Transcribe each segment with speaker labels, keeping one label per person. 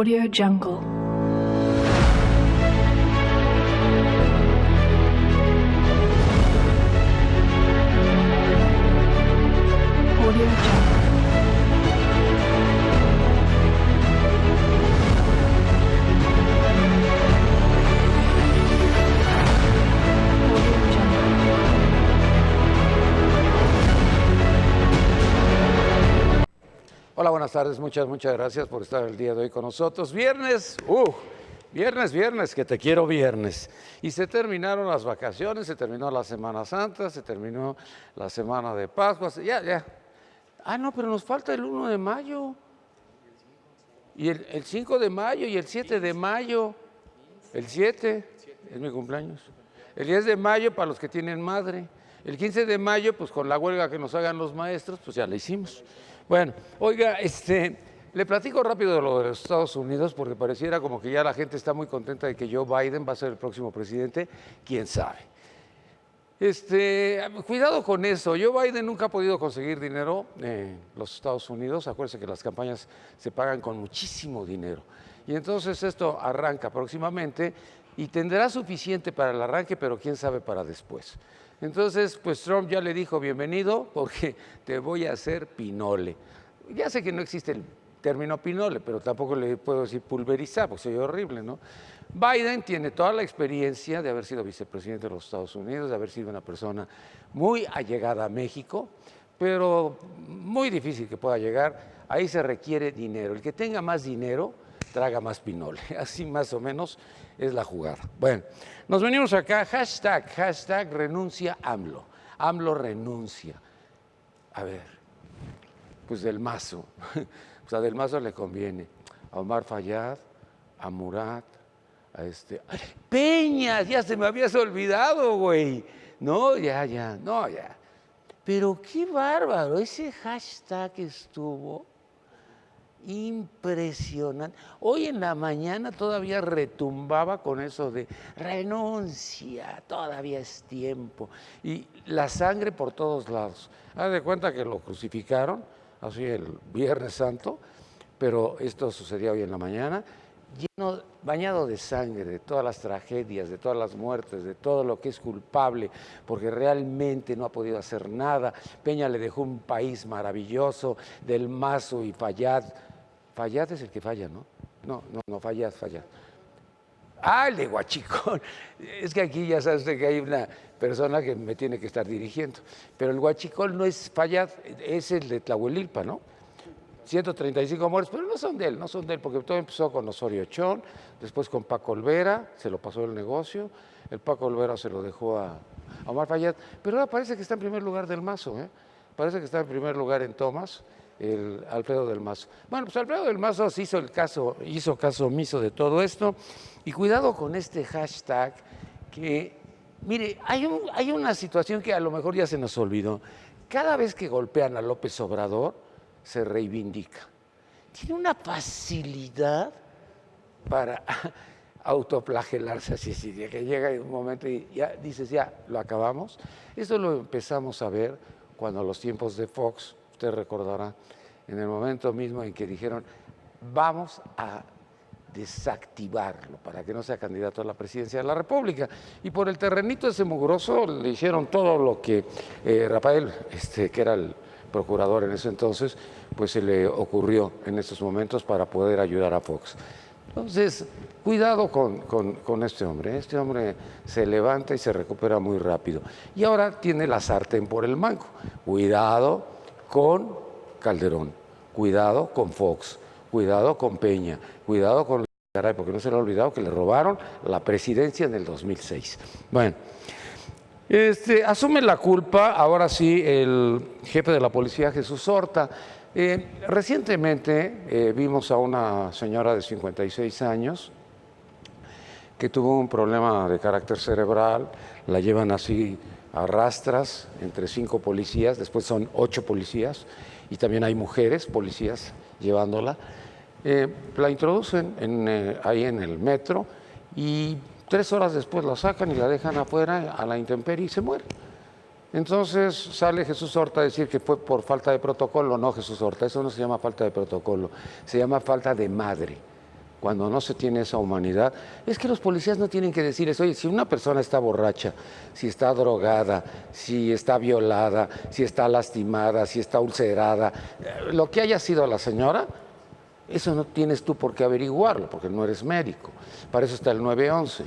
Speaker 1: Audio Jungle. Audio Jungle.
Speaker 2: Hola, buenas tardes, muchas gracias por estar el día de hoy con nosotros. Viernes, viernes, que te quiero viernes. Y se terminaron las vacaciones, se terminó la Semana Santa, se terminó la Semana de Pascua, ya. Ah, no, pero nos falta el 1 de mayo. Y el 5 de mayo y el 7 de mayo. El 7 es mi cumpleaños. El 10 de mayo para los que tienen madre. El 15 de mayo, pues con la huelga que nos hagan los maestros, pues ya la hicimos. Bueno, oiga, le platico rápido de lo de los Estados Unidos porque pareciera como que ya la gente está muy contenta de que Joe Biden va a ser el próximo presidente, quién sabe. Cuidado con eso, Joe Biden nunca ha podido conseguir dinero en los Estados Unidos, acuérdense que las campañas se pagan con muchísimo dinero. Y entonces esto arranca próximamente y tendrá suficiente para el arranque, pero quién sabe para después. Entonces, pues Trump ya le dijo bienvenido porque te voy a hacer pinole. Ya sé que no existe el término pinole, pero tampoco le puedo decir pulverizar, porque sería horrible, ¿no? Biden tiene toda la experiencia de haber sido vicepresidente de los Estados Unidos, de haber sido una persona muy allegada a México, pero muy difícil que pueda llegar. Ahí se requiere dinero. El que tenga más dinero traga más pinole. Así más o menos es la jugada. Bueno, nos venimos acá, hashtag renuncia AMLO. AMLO renuncia. A ver, pues del Mazo. O sea, del Mazo le conviene a Omar Fayad, a Murat, a Peña, ya se me habías olvidado, güey. No, ya. Pero qué bárbaro, ese hashtag estuvo impresionante. Hoy en la mañana todavía retumbaba con eso de renuncia, todavía es tiempo. Y la sangre por todos lados. Haz de cuenta que lo crucificaron, así el Viernes Santo, pero esto sucedió hoy en la mañana, bañado de sangre, de todas las tragedias, de todas las muertes, de todo lo que es culpable, porque realmente no ha podido hacer nada. Peña le dejó un país maravilloso, del Mazo y Fayad. Fayad es el que falla, ¿no? No, Fayad. Ah, el de Huachicol. Es que aquí ya sabes que hay una persona que me tiene que estar dirigiendo. Pero el Huachicol no es Fayad, es el de Tlahuelilpa, ¿no? 135 muertos, pero no son de él, porque todo empezó con Osorio Chong, después con Paco Olvera, se lo pasó el negocio, el Paco Olvera se lo dejó a Omar Fayad, pero ahora parece que está en primer lugar del Mazo, parece que está en primer lugar en tomas, el Alfredo del Mazo. Bueno, pues Alfredo del Mazo hizo caso omiso de todo esto, y cuidado con este hashtag que, mire, hay una situación que a lo mejor ya se nos olvidó. Cada vez que golpean a López Obrador, se reivindica. Tiene una facilidad para autoflagelarse así, de que llega un momento y ya dices, ya, lo acabamos. Eso lo empezamos a ver cuando los tiempos de Fox, usted recordará, en el momento mismo en que dijeron, vamos a desactivarlo para que no sea candidato a la presidencia de la República. Y por el terrenito ese mugroso le hicieron todo lo que Rafael, que era el procurador en ese entonces, pues se le ocurrió en estos momentos para poder ayudar a Fox. Entonces, cuidado con este hombre. Este hombre se levanta y se recupera muy rápido. Y ahora tiene la sartén por el mango. Cuidado con Calderón, cuidado con Fox, cuidado con Peña, cuidado con Caray, porque no se le ha olvidado que le robaron la presidencia en el 2006. Bueno. Asume la culpa, ahora sí, el jefe de la policía, Jesús Horta. Recientemente vimos a una señora de 56 años que tuvo un problema de carácter cerebral, la llevan así a rastras entre 5 policías, después son 8 policías y también hay mujeres policías llevándola. La introducen ahí en el metro y 3 horas después la sacan y la dejan afuera a la intemperie y se muere. Entonces sale Jesús Horta a decir que fue por falta de protocolo. No, Jesús Horta, eso no se llama falta de protocolo, se llama falta de madre. cuando no se tiene esa humanidad, es que los policías no tienen que decirles, oye, si una persona está borracha, si está drogada, si está violada, si está lastimada, si está ulcerada, lo que haya sido la señora, eso no tienes tú por qué averiguarlo, porque no eres médico. Para eso está el 911.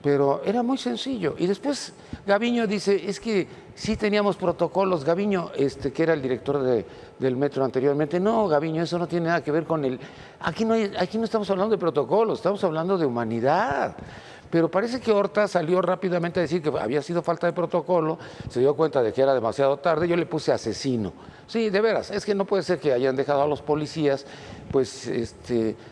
Speaker 2: Pero era muy sencillo. Y después Gaviño dice, es que sí teníamos protocolos. Gaviño, que era el director del metro anteriormente, no, Gaviño, eso no tiene nada que ver con el... Aquí no estamos hablando de protocolos, estamos hablando de humanidad. Pero parece que Horta salió rápidamente a decir que había sido falta de protocolo, se dio cuenta de que era demasiado tarde, yo le puse asesino. Sí, de veras, es que no puede ser que hayan dejado a los policías, pues,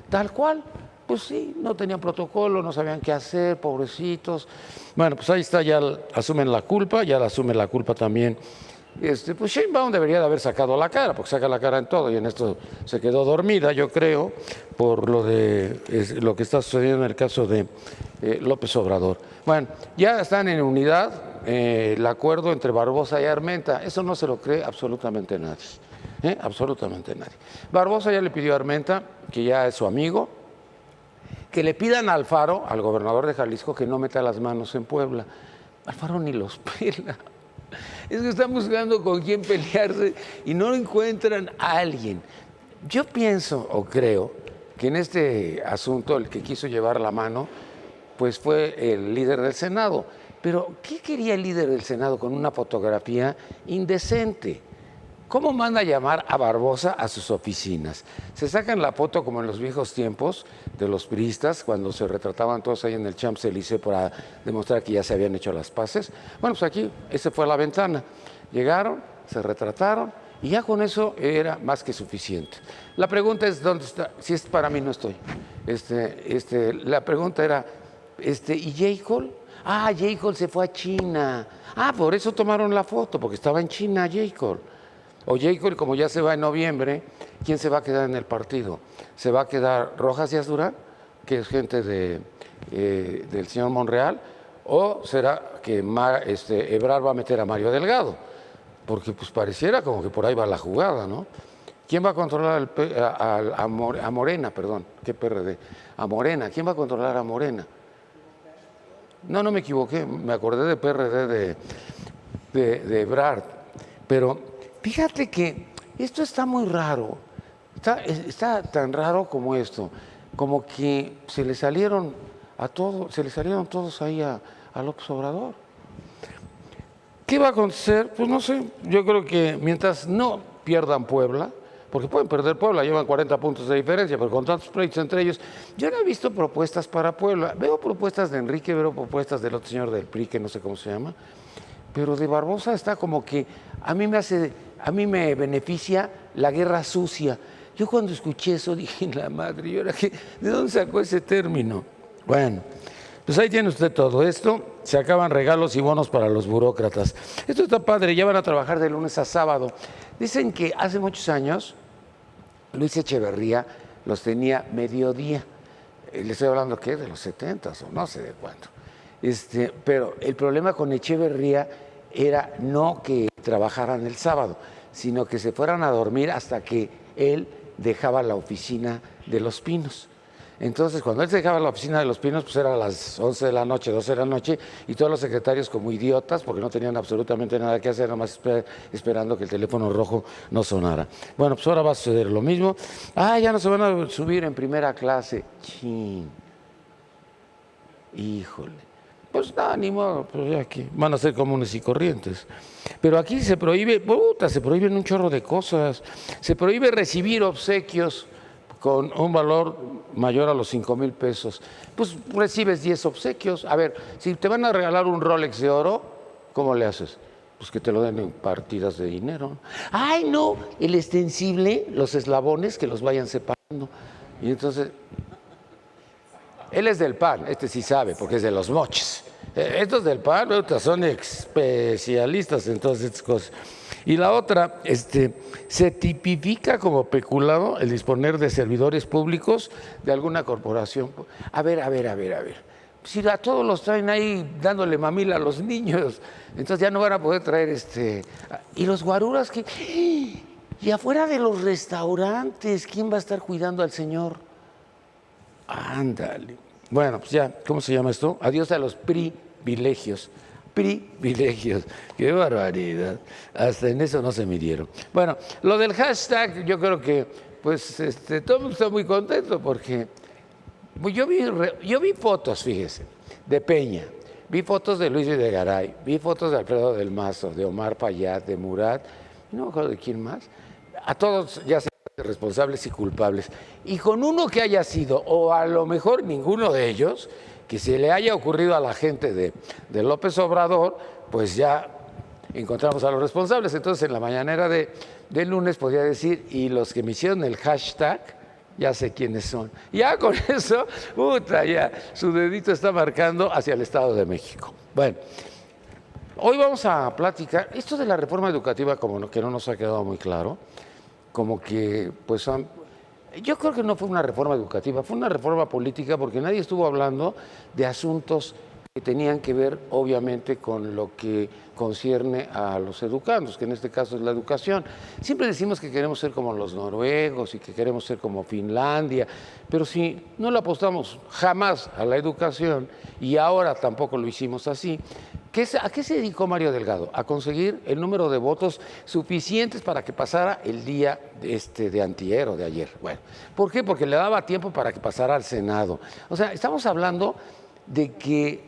Speaker 2: tal cual. Pues sí, no tenían protocolo, no sabían qué hacer, pobrecitos. Bueno, pues ahí está, ya asumen la culpa, ya la asume la culpa también. Pues Sheinbaum debería de haber sacado la cara, porque saca la cara en todo, y en esto se quedó dormida, yo creo, por lo que está sucediendo en el caso de López Obrador. Bueno, ya están en unidad el acuerdo entre Barbosa y Armenta, eso no se lo cree absolutamente nadie, absolutamente nadie. Barbosa ya le pidió a Armenta, que ya es su amigo, que le pidan a Alfaro, al gobernador de Jalisco, que no meta las manos en Puebla. Alfaro ni los pela. Es que están buscando con quién pelearse y no encuentran a alguien. Yo pienso o creo que en este asunto el que quiso llevar la mano pues fue el líder del Senado. Pero ¿qué quería el líder del Senado con una fotografía indecente? ¿Cómo manda a llamar a Barbosa a sus oficinas? Se sacan la foto como en los viejos tiempos de los priistas, cuando se retrataban todos ahí en el Champs-Élysées para demostrar que ya se habían hecho las paces. Bueno, pues aquí, esa fue la ventana. Llegaron, se retrataron y ya con eso era más que suficiente. La pregunta es, ¿dónde está? Si es para mí, no estoy. La pregunta era, ¿y J. Cole? Ah, J. Cole se fue a China. Ah, por eso tomaron la foto, porque estaba en China J. Cole. O J. Cole, como ya se va en noviembre, ¿quién se va a quedar en el partido? ¿Se va a quedar Rojas Díaz Durán, que es gente del señor Monreal? ¿O será que Ebrard va a meter a Mario Delgado? Porque pues pareciera como que por ahí va la jugada, ¿no? ¿Quién va a controlar a Morena, perdón? ¿Qué PRD? A Morena. ¿Quién va a controlar a Morena? No me equivoqué, me acordé de PRD de Ebrard. Pero fíjate que esto está muy raro, está tan raro como esto, como que se le salieron todos ahí a López Obrador. ¿Qué va a acontecer? Pues no sé, yo creo que mientras no pierdan Puebla, porque pueden perder Puebla, llevan 40 puntos de diferencia, pero con tantos pleitos entre ellos, yo no he visto propuestas para Puebla, veo propuestas de Enrique, veo propuestas del otro señor del PRI, que no sé cómo se llama, pero de Barbosa está como que a mí me beneficia la guerra sucia. Yo cuando escuché eso dije, la madre, ¿y ahora qué? ¿De dónde sacó ese término? Bueno, pues ahí tiene usted todo esto. Se acaban regalos y bonos para los burócratas. Esto está padre, ya van a trabajar de lunes a sábado. Dicen que hace muchos años Luis Echeverría los tenía mediodía. Le estoy hablando, ¿qué? De los 70s o no sé de cuánto. Pero el problema con Echeverría era no que trabajaran el sábado, sino que se fueran a dormir hasta que él dejaba la oficina de Los Pinos. Entonces, cuando él se dejaba la oficina de Los Pinos, pues era a las 11 de la noche, 12 de la noche, y todos los secretarios como idiotas, porque no tenían absolutamente nada que hacer, nomás esperando que el teléfono rojo no sonara. Bueno, pues ahora va a suceder lo mismo. Ah, ya no se van a subir en primera clase. Chin. Híjole. Pues nada, ni modo, pues ya aquí van a ser comunes y corrientes. Pero aquí se prohíben un chorro de cosas. Se prohíbe recibir obsequios con un valor mayor a los 5,000 pesos. Pues recibes 10 obsequios. A ver, si te van a regalar un Rolex de oro, ¿cómo le haces? Pues que te lo den en partidas de dinero. ¡Ay, no! El extensible, los eslabones, que los vayan separando. Y entonces... Él es del PAN, sí sabe, porque es de los moches. Estos del PAN son especialistas en todas estas cosas. Y la otra, se tipifica como peculado el disponer de servidores públicos de alguna corporación. A ver. Si a todos los traen ahí dándole mamila a los niños, entonces ya no van a poder traer Y los guaruras que... Y afuera de los restaurantes, ¿quién va a estar cuidando al señor? Ándale. Bueno, pues ya, ¿cómo se llama esto? Adiós a los privilegios. Privilegios. Qué barbaridad. Hasta en eso no se midieron. Bueno, lo del hashtag, yo creo que, pues, todo el mundo está muy contento porque pues, yo vi fotos, fíjese, de Peña, vi fotos de Luis Videgaray, vi fotos de Alfredo del Mazo, de Omar Fayad, de Murat, no me acuerdo de quién más. A todos ya se responsables y culpables. Y con uno que haya sido, o a lo mejor ninguno de ellos, que se le haya ocurrido a la gente de López Obrador, pues ya encontramos a los responsables. Entonces, en la mañanera de lunes podría decir, y los que me hicieron el hashtag, ya sé quiénes son. Ya con eso, puta, ya, su dedito está marcando hacia el Estado de México. Bueno, hoy vamos a platicar, esto de la reforma educativa, como que no nos ha quedado muy claro, como que, pues, yo creo que no fue una reforma educativa, fue una reforma política porque nadie estuvo hablando de asuntos que tenían que ver, obviamente, con lo que concierne a los educandos, que en este caso es la educación. Siempre decimos que queremos ser como los noruegos y que queremos ser como Finlandia, pero si no le apostamos jamás a la educación y ahora tampoco lo hicimos así, ¿a qué se dedicó Mario Delgado? A conseguir el número de votos suficientes para que pasara el día de antier o de ayer. Bueno, ¿por qué? Porque le daba tiempo para que pasara al Senado. O sea, estamos hablando de que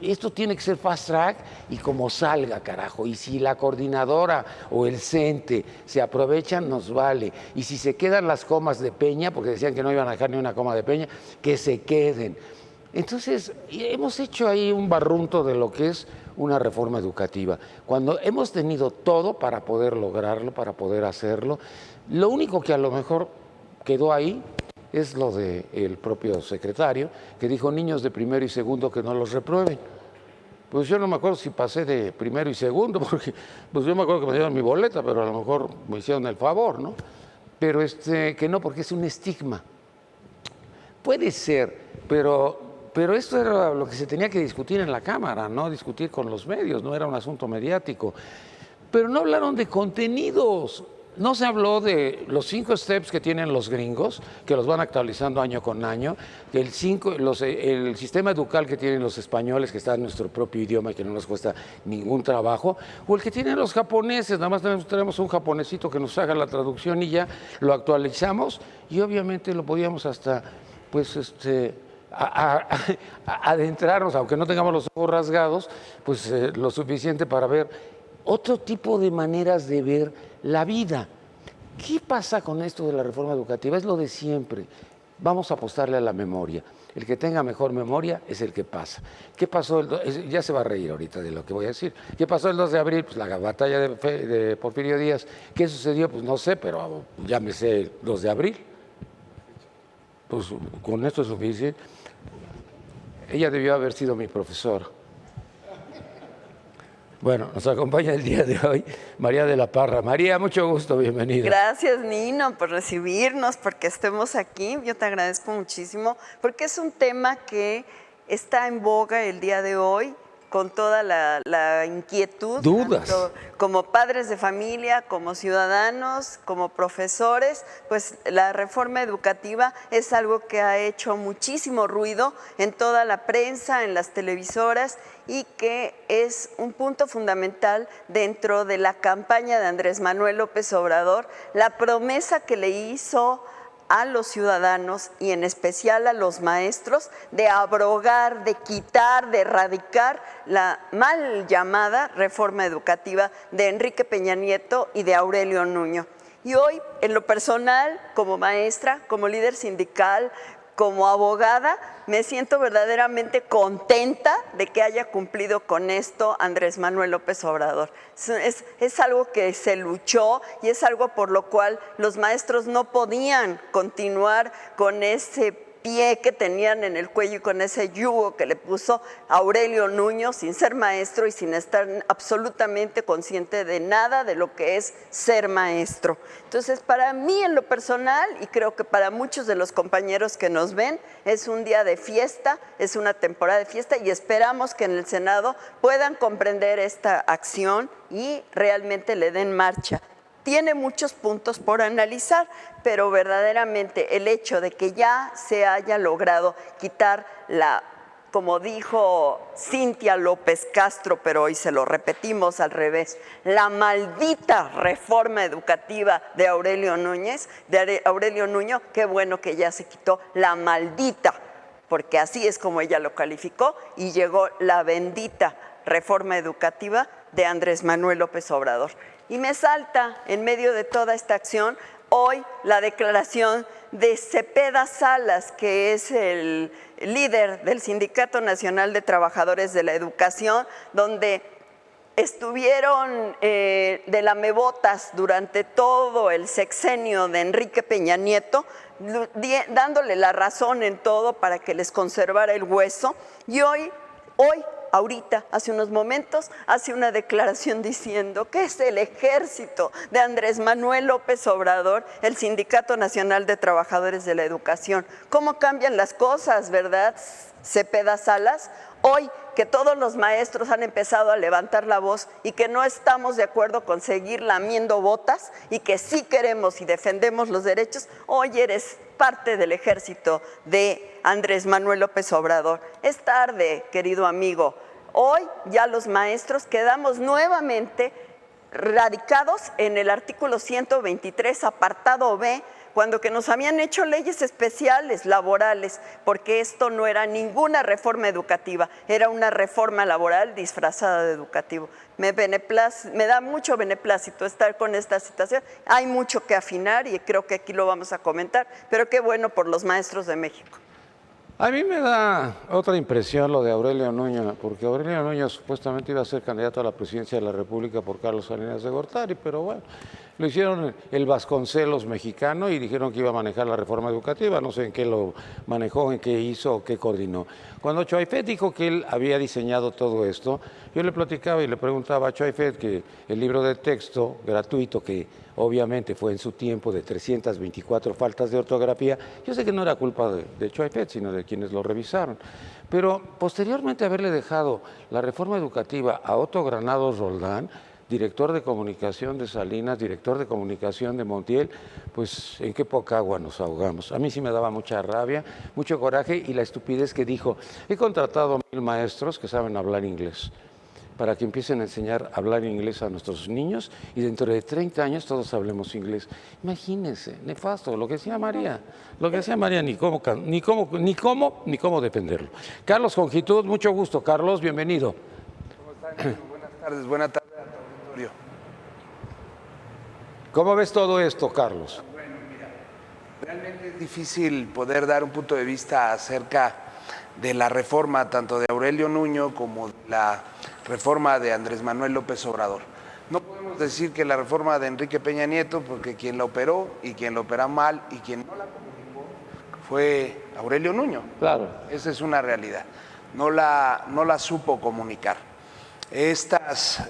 Speaker 2: esto tiene que ser fast track y como salga, carajo. Y si la coordinadora o el CENTE se aprovechan, nos vale. Y si se quedan las comas de Peña, porque decían que no iban a dejar ni una coma de Peña, que se queden. Entonces, hemos hecho ahí un barrunto de lo que es una reforma educativa. Cuando hemos tenido todo para poder lograrlo, para poder hacerlo, lo único que a lo mejor quedó ahí es lo del propio secretario, que dijo niños de primero y segundo que no los reprueben. Pues yo no me acuerdo si pasé de primero y segundo, porque pues yo me acuerdo que me dieron mi boleta, pero a lo mejor me hicieron el favor, ¿no? Pero que no, porque es un estigma. Puede ser, pero esto era lo que se tenía que discutir en la Cámara, no discutir con los medios, no era un asunto mediático. Pero no hablaron de contenidos. No se habló de los 5 steps que tienen los gringos, que los van actualizando año con año, el sistema educal que tienen los españoles, que está en nuestro propio idioma y que no nos cuesta ningún trabajo, o el que tienen los japoneses, nada más tenemos un japonesito que nos haga la traducción y ya lo actualizamos, y obviamente lo podíamos hasta, pues, adentrarnos, aunque no tengamos los ojos rasgados, pues lo suficiente para ver otro tipo de maneras de ver la vida. ¿Qué pasa con esto de la reforma educativa? Es lo de siempre. Vamos a apostarle a la memoria. El que tenga mejor memoria es el que pasa. ¿Qué pasó? Ya se va a reír ahorita de lo que voy a decir. ¿Qué pasó el 2 de abril? Pues la batalla de Porfirio Díaz. ¿Qué sucedió? Pues no sé, pero ya me sé el 2 de abril. Pues con esto es suficiente. Ella debió haber sido mi profesora. Bueno, nos acompaña el día de hoy María de la Parra. María, mucho gusto, bienvenida.
Speaker 3: Gracias, Nino, por recibirnos, porque estemos aquí. Yo te agradezco muchísimo, porque es un tema que está en boga el día de hoy, con toda la inquietud.
Speaker 2: Dudas.
Speaker 3: Como padres de familia, como ciudadanos, como profesores, pues la reforma educativa es algo que ha hecho muchísimo ruido en toda la prensa, en las televisoras, y que es un punto fundamental dentro de la campaña de Andrés Manuel López Obrador, la promesa que le hizo a los ciudadanos y en especial a los maestros de abrogar, de quitar, de erradicar la mal llamada reforma educativa de Enrique Peña Nieto y de Aurelio Nuño. Y hoy, en lo personal, como maestra, como líder sindical, como abogada, me siento verdaderamente contenta de que haya cumplido con esto Andrés Manuel López Obrador. Es algo que se luchó y es algo por lo cual los maestros no podían continuar con ese pie que tenían en el cuello y con ese yugo que le puso Aurelio Nuño sin ser maestro y sin estar absolutamente consciente de nada de lo que es ser maestro. Entonces, para mí en lo personal, y creo que para muchos de los compañeros que nos ven, es un día de fiesta, es una temporada de fiesta y esperamos que en el Senado puedan comprender esta acción y realmente le den marcha. tiene muchos puntos por analizar, pero verdaderamente el hecho de que ya se haya logrado quitar como dijo Cintia López Castro, pero hoy se lo repetimos al revés, la maldita reforma educativa de Aurelio Nuño, qué bueno que ya se quitó la maldita, porque así es como ella lo calificó, y llegó la bendita reforma educativa de Andrés Manuel López Obrador. Y me salta en medio de toda esta acción hoy la declaración de Cepeda Salas, que es el líder del Sindicato Nacional de Trabajadores de la Educación, donde estuvieron de lamebotas durante todo el sexenio de Enrique Peña Nieto, dándole la razón en todo para que les conservara el hueso, y hoy, ahorita, hace unos momentos, hace una declaración diciendo que es el ejército de Andrés Manuel López Obrador, el Sindicato Nacional de Trabajadores de la Educación. ¿Cómo cambian las cosas, verdad, Cepeda Salas? Hoy que todos los maestros han empezado a levantar la voz y que no estamos de acuerdo con seguir lamiendo botas y que sí queremos y defendemos los derechos, hoy eres parte del ejército de Andrés Manuel López Obrador. Es tarde, querido amigo. Hoy ya los maestros quedamos nuevamente radicados en el artículo 123, apartado B, cuando que nos habían hecho leyes especiales laborales, porque esto no era ninguna reforma educativa, era una reforma laboral disfrazada de educativo. Me da mucho beneplácito estar con esta situación, hay mucho que afinar y creo que aquí lo vamos a comentar, pero qué bueno por los maestros de México.
Speaker 2: A mí me da otra impresión lo de Aurelio Nuño, porque Aurelio Nuño supuestamente iba a ser candidato a la presidencia de la República por Carlos Salinas de Gortari, pero bueno, lo hicieron el Vasconcelos mexicano y dijeron que iba a manejar la reforma educativa, no sé en qué lo manejó, en qué hizo o qué coordinó. Cuando Choaifet dijo que él había diseñado todo esto, yo le platicaba y le preguntaba a Choaifet que el libro de texto gratuito, que obviamente fue en su tiempo de 324 faltas de ortografía, yo sé que no era culpa de Choaifet, sino de quienes lo revisaron. Pero posteriormente haberle dejado la reforma educativa a Otto Granados Roldán, director de comunicación de Salinas, director de comunicación de Montiel, pues en qué poca agua nos ahogamos. A mí sí me daba mucha rabia, mucho coraje y la estupidez que dijo, he contratado a 1000 maestros que saben hablar inglés para que empiecen a enseñar a hablar inglés a nuestros niños y dentro de 30 años todos hablemos inglés. Imagínense, nefasto, lo que decía María, ni cómo defenderlo. Carlos Conjitud, mucho gusto. Carlos, bienvenido.
Speaker 4: ¿Cómo están? Buenas tardes a tu auditorio.
Speaker 2: ¿Cómo ves todo esto, Carlos?
Speaker 4: Bueno, mira, realmente es difícil poder dar un punto de vista acerca de la reforma tanto de Aurelio Nuño como de la reforma de Andrés Manuel López Obrador. No podemos decir que la reforma de Enrique Peña Nieto, porque quien la operó y quien la operó mal y quien no la comunicó fue Aurelio Nuño.
Speaker 2: Claro.
Speaker 4: Esa es una realidad. No la supo comunicar. Estas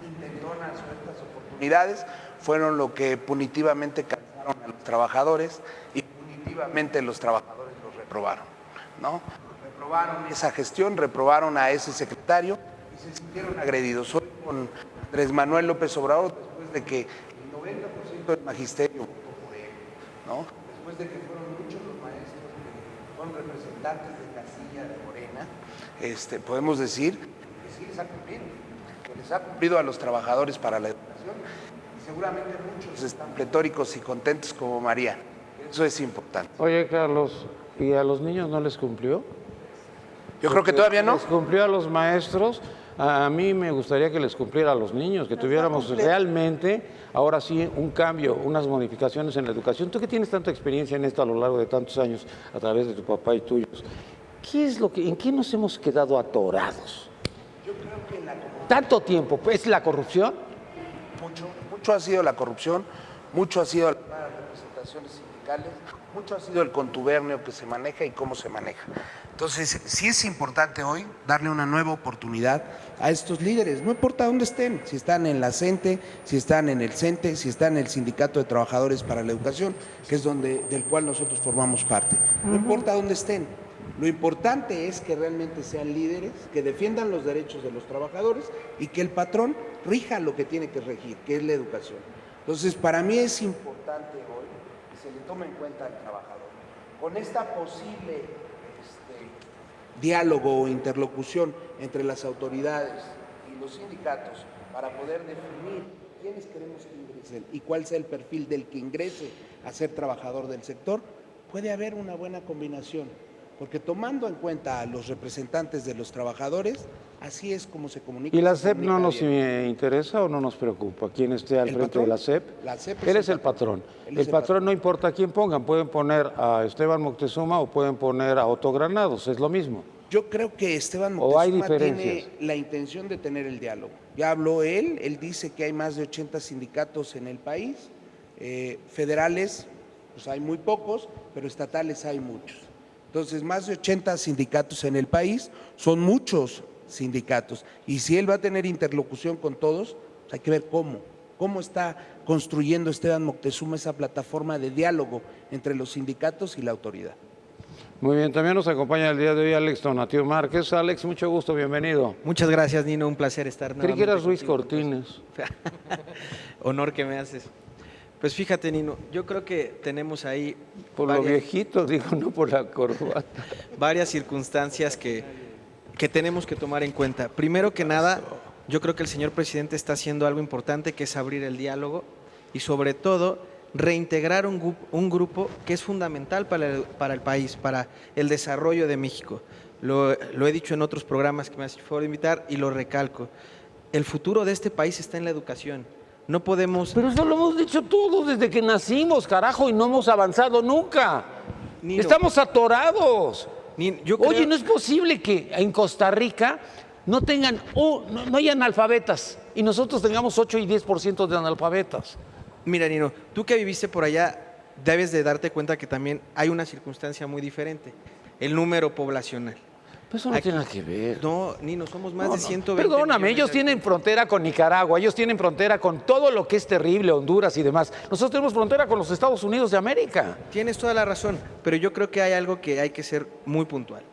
Speaker 4: intentonas o estas oportunidades fueron lo que punitivamente cansaron a los trabajadores y punitivamente los trabajadores los reprobaron, ¿no? Reprobaron esa gestión, reprobaron a ese secretario y se sintieron agredidos. Hoy con Andrés Manuel López Obrador, después de que el 90% del magisterio votó por él, ¿no? Después de que fueron muchos los maestros que fueron representantes de casilla de Morena, podemos decir que sí les ha cumplido, que les ha cumplido a los trabajadores para la educación. Y seguramente muchos están pletóricos y contentos como María. Eso es importante.
Speaker 2: Oye, Carlos, ¿y a los niños no les cumplió?
Speaker 4: Yo creo que todavía no.
Speaker 2: Les cumplió a los maestros. A mí me gustaría que les cumpliera a los niños, que tuviéramos realmente, ahora sí, un cambio, unas modificaciones en la educación. Tú que tienes tanta experiencia en esto a lo largo de tantos años, a través de tu papá y tuyos, ¿en qué nos hemos quedado atorados?
Speaker 4: Yo creo que
Speaker 2: Tanto tiempo, ¿es la corrupción?
Speaker 4: Mucho ha sido la corrupción, mucho ha sido las representaciones sindicales, mucho ha sido el contubernio que se maneja y cómo se maneja. Entonces, sí es importante hoy darle una nueva oportunidad a estos líderes, no importa dónde estén, si están en la CENTE, si están en el CENTE, si están en el Sindicato de Trabajadores para la Educación, que es del cual nosotros formamos parte. No importa dónde estén, lo importante es que realmente sean líderes, que defiendan los derechos de los trabajadores y que el patrón rija lo que tiene que regir, que es la educación. Entonces, para mí es importante hoy que se le tome en cuenta al trabajador. Con esta posible diálogo o interlocución entre las autoridades y los sindicatos para poder definir quiénes queremos que ingresen y cuál sea el perfil del que ingrese a ser trabajador del sector, puede haber una buena combinación, porque tomando en cuenta a los representantes de los trabajadores, así es como se comunica.
Speaker 2: ¿Y la
Speaker 4: se
Speaker 2: SEP no
Speaker 4: comunica
Speaker 2: nos
Speaker 4: bien.
Speaker 2: interesa o no nos preocupa? ¿Quién esté al
Speaker 4: ¿El
Speaker 2: frente
Speaker 4: patrón?
Speaker 2: de la SEP?
Speaker 4: La SEP es
Speaker 2: Él
Speaker 4: el
Speaker 2: es el patrón.
Speaker 4: Él
Speaker 2: El
Speaker 4: es el
Speaker 2: patrón no importa quién pongan, pueden poner a Esteban Moctezuma o pueden poner a Otto Granados, es lo mismo.
Speaker 4: Yo creo que Esteban
Speaker 2: ¿O hay
Speaker 4: Moctezuma tiene
Speaker 2: diferencias?
Speaker 4: la intención de tener el diálogo. Ya habló él dice que hay más de 80 sindicatos en el país, federales pues hay muy pocos, pero estatales hay muchos. Entonces, más de 80 sindicatos en el país, son muchos sindicatos. Y si él va a tener interlocución con todos, pues hay que ver cómo está construyendo Esteban Moctezuma esa plataforma de diálogo entre los sindicatos y la autoridad.
Speaker 2: Muy bien, también nos acompaña el día de hoy Alex Tonatiuh Márquez. Alex, mucho gusto, bienvenido.
Speaker 5: Muchas gracias, Nino, un placer estar
Speaker 2: Creí que eras Ruiz Cortines.
Speaker 5: Honor que me haces. Pues fíjate, Nino, yo creo que tenemos ahí
Speaker 2: Por lo viejito, digo, no por la corbata.
Speaker 5: varias circunstancias que tenemos que tomar en cuenta. Primero que nada, yo creo que el señor presidente está haciendo algo importante, que es abrir el diálogo y sobre todo reintegrar un grupo que es fundamental para el país, para el desarrollo de México. Lo he dicho en otros programas que me has hecho favor de invitar y lo recalco. El futuro de este país está en la educación. No podemos…
Speaker 2: Pero eso lo hemos dicho todos desde que nacimos, carajo, y no hemos avanzado nunca.
Speaker 5: Nino,
Speaker 2: Estamos atorados.
Speaker 5: yo creo…
Speaker 2: Oye, no es posible que en Costa Rica no tengan, no hay analfabetas y nosotros tengamos 8 y 10% de analfabetas.
Speaker 5: Mira, Nino, tú que viviste por allá, debes de darte cuenta que también hay una circunstancia muy diferente, el número poblacional.
Speaker 2: Pues eso no tiene nada que ver.
Speaker 5: No, Nino, somos más
Speaker 2: No,
Speaker 5: de
Speaker 2: no.
Speaker 5: 120
Speaker 2: Perdóname,
Speaker 5: millones
Speaker 2: ellos
Speaker 5: de
Speaker 2: tienen frontera con Nicaragua, ellos tienen frontera con todo lo que es terrible, Honduras y demás. Nosotros tenemos frontera con los Estados Unidos de América.
Speaker 5: Tienes toda la razón, pero yo creo que hay algo que hay que ser muy puntual.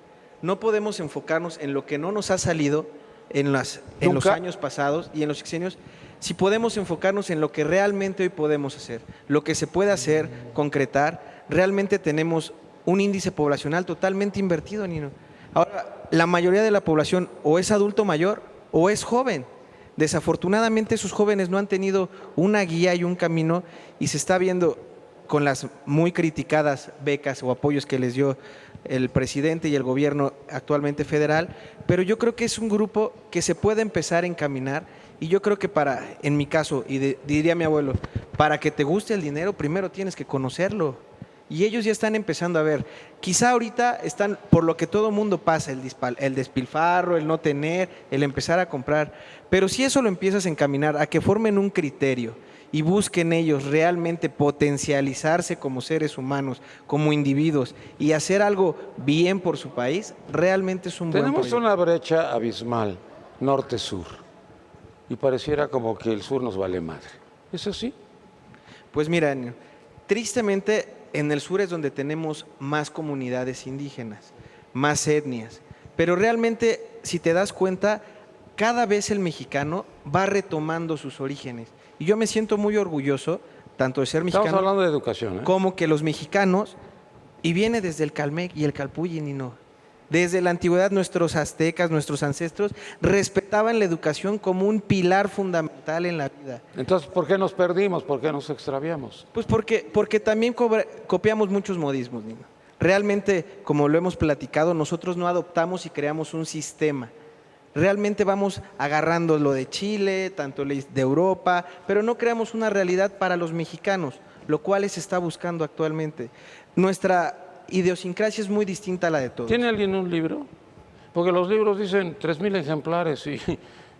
Speaker 5: No podemos enfocarnos en lo que no nos ha salido en los años pasados y en los sexenios, si podemos enfocarnos en lo que realmente hoy podemos hacer, lo que se puede hacer, concretar. Realmente tenemos un índice poblacional totalmente invertido, Nino. Ahora, la mayoría de la población o es adulto mayor o es joven. Desafortunadamente, esos jóvenes no han tenido una guía y un camino y se está viendo con las muy criticadas becas o apoyos que les dio el presidente y el gobierno actualmente federal, pero yo creo que es un grupo que se puede empezar a encaminar y yo creo que en mi caso, y diría mi abuelo, para que te guste el dinero, primero tienes que conocerlo. Y ellos ya están empezando a ver, quizá ahorita están, por lo que todo mundo pasa, el despilfarro, el no tener, el empezar a comprar, pero si eso lo empiezas a encaminar a que formen un criterio y busquen ellos realmente potencializarse como seres humanos, como individuos y hacer algo bien por su país, realmente es un buen
Speaker 2: Tenemos
Speaker 5: proyecto.
Speaker 2: una brecha abismal, norte-sur, y pareciera como que el sur nos vale madre. ¿Es así?
Speaker 5: Pues mira, tristemente en el sur es donde tenemos más comunidades indígenas, más etnias, pero realmente si te das cuenta, cada vez el mexicano va retomando sus orígenes. Y yo me siento muy orgulloso, tanto de ser mexicano…
Speaker 2: Estamos hablando de educación, ¿eh?
Speaker 5: Como que los mexicanos, y viene desde el Calmec y el Calpulli, Nino. Desde la antigüedad nuestros aztecas, nuestros ancestros, respetaban la educación como un pilar fundamental en la vida.
Speaker 2: Entonces, ¿por qué nos perdimos? ¿Por qué nos extraviamos?
Speaker 5: Pues porque también copiamos muchos modismos, Nino. Realmente, como lo hemos platicado, nosotros no adoptamos y creamos un sistema. Realmente vamos agarrando lo de Chile, tanto de Europa, pero no creamos una realidad para los mexicanos, lo cual se está buscando actualmente. Nuestra idiosincrasia es muy distinta a la de todos.
Speaker 2: ¿Tiene alguien un libro? Porque los libros dicen 3,000 ejemplares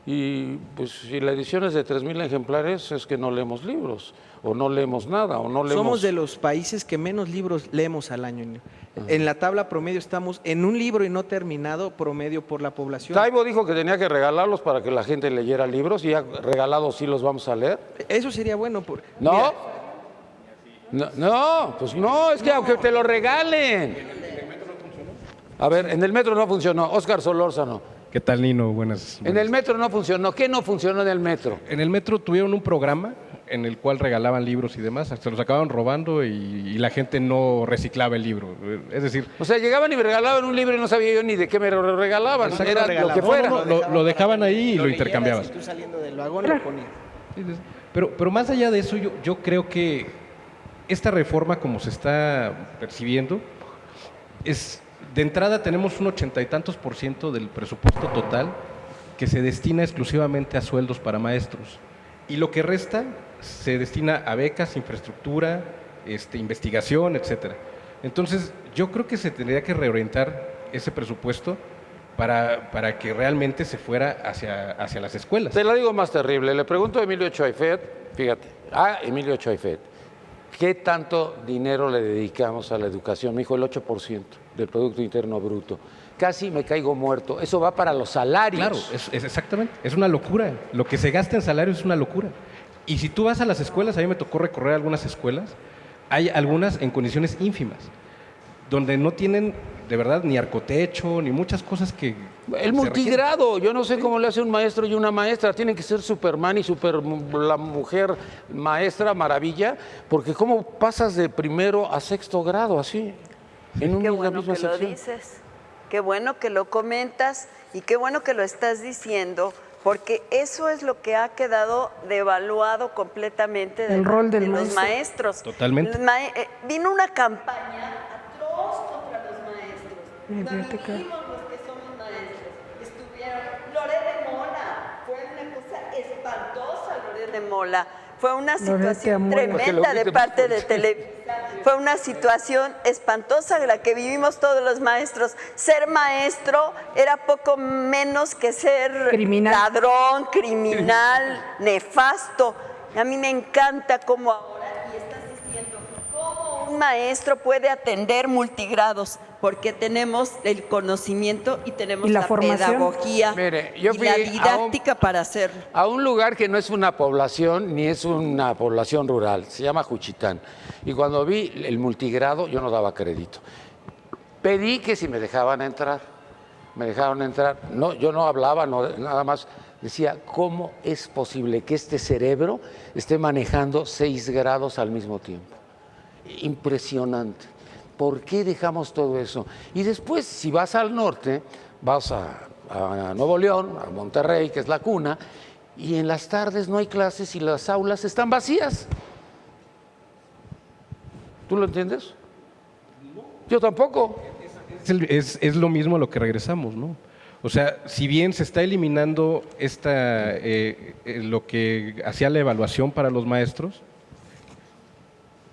Speaker 2: y pues si la edición es de 3,000 ejemplares es que no leemos libros o no leemos nada o no leemos…
Speaker 5: Somos de los países que menos libros leemos al año. ¿No? En la tabla promedio estamos en un libro y no terminado promedio por la población.
Speaker 2: Taibo dijo que tenía que regalarlos para que la gente leyera libros y ya regalados sí los vamos a leer.
Speaker 5: Eso sería bueno.
Speaker 2: ¿No?
Speaker 5: Mira,
Speaker 2: No, pues no, es que aunque te lo regalen. A ver, en el metro no funcionó. Óscar Solórzano.
Speaker 6: ¿Qué tal, Nino? Buenas.
Speaker 2: En el metro no funcionó. ¿Qué no funcionó en el metro?
Speaker 6: En el metro tuvieron un programa en el cual regalaban libros y demás, se los acababan robando y la gente no reciclaba el libro. Es decir,
Speaker 2: O sea, llegaban y me regalaban un libro y no sabía yo ni de qué me lo regalaban.
Speaker 5: Exacto,
Speaker 2: Era
Speaker 5: regalaban.
Speaker 2: lo que fuera.
Speaker 6: No, lo dejaban ahí y lo
Speaker 5: leías
Speaker 6: intercambiabas.
Speaker 5: y tú saliendo del vagón lo ponías.
Speaker 6: Pero más allá de eso, yo creo que esta reforma, como se está percibiendo, es de entrada tenemos un 80 y tantos % del presupuesto total que se destina exclusivamente a sueldos para maestros. Y lo que resta se destina a becas, infraestructura, investigación, etcétera. Entonces, yo creo que se tendría que reorientar ese presupuesto para que realmente se fuera hacia las escuelas.
Speaker 2: Te lo digo más terrible. Le pregunto a Emilio Choifet, fíjate, Emilio Choifet, ¿qué tanto dinero le dedicamos a la educación? Me dijo el 8% del Producto Interno Bruto. Casi me caigo muerto. Eso va para los salarios.
Speaker 6: Claro, es exactamente, es una locura. Lo que se gasta en salarios es una locura. Y si tú vas a las escuelas, a mí me tocó recorrer algunas escuelas, hay algunas en condiciones ínfimas, donde no tienen de verdad ni arcotecho, ni muchas cosas que...
Speaker 2: El multigrado, yo no sé cómo le hace un maestro y una maestra, tienen que ser Superman y la mujer maestra maravilla, porque cómo pasas de primero a sexto grado así, en
Speaker 3: Qué
Speaker 2: una
Speaker 3: bueno
Speaker 2: misma
Speaker 3: que lo
Speaker 2: sección.
Speaker 3: dices, qué bueno que lo comentas y qué bueno que lo estás diciendo, porque eso es lo que ha quedado devaluado completamente
Speaker 1: El rol del
Speaker 3: los
Speaker 1: maestro.
Speaker 3: maestros.
Speaker 6: Totalmente.
Speaker 3: Vino una campaña atroz contra los maestros.
Speaker 1: Biblioteca.
Speaker 3: Lo vivimos los que somos maestros. Estuvieron Loret de Mola, fue una cosa espantosa Loret de Mola. Fue una
Speaker 1: Loret de
Speaker 3: situación
Speaker 1: Mola.
Speaker 3: tremenda de parte de Televisa. Fue una situación espantosa la que vivimos todos los maestros. Ser maestro era poco menos que ser
Speaker 1: Criminal.
Speaker 3: ladrón, criminal, nefasto. A mí me encanta cómo ahora, y estás diciendo, cómo un maestro puede atender multigrados, porque tenemos el conocimiento y tenemos
Speaker 1: Y la
Speaker 3: la
Speaker 1: formación.
Speaker 3: pedagogía
Speaker 2: Mire, yo
Speaker 3: y
Speaker 2: fui
Speaker 3: la
Speaker 2: a
Speaker 3: didáctica para hacerlo.
Speaker 2: A un lugar que no es una población ni es una población rural, se llama Juchitán. Y cuando vi el multigrado, yo no daba crédito. Pedí que si me dejaban entrar. Me dejaron entrar. No, yo no hablaba, nada más decía, ¿cómo es posible que este cerebro esté manejando 6 grados al mismo tiempo? Impresionante. ¿Por qué dejamos todo eso? Y después, si vas al norte, vas a Nuevo León, a Monterrey, que es la cuna, y en las tardes no hay clases y las aulas están vacías. ¿Tú lo entiendes? Yo tampoco.
Speaker 6: Es lo mismo a lo que regresamos, ¿no? O sea, si bien se está eliminando lo que hacía la evaluación para los maestros,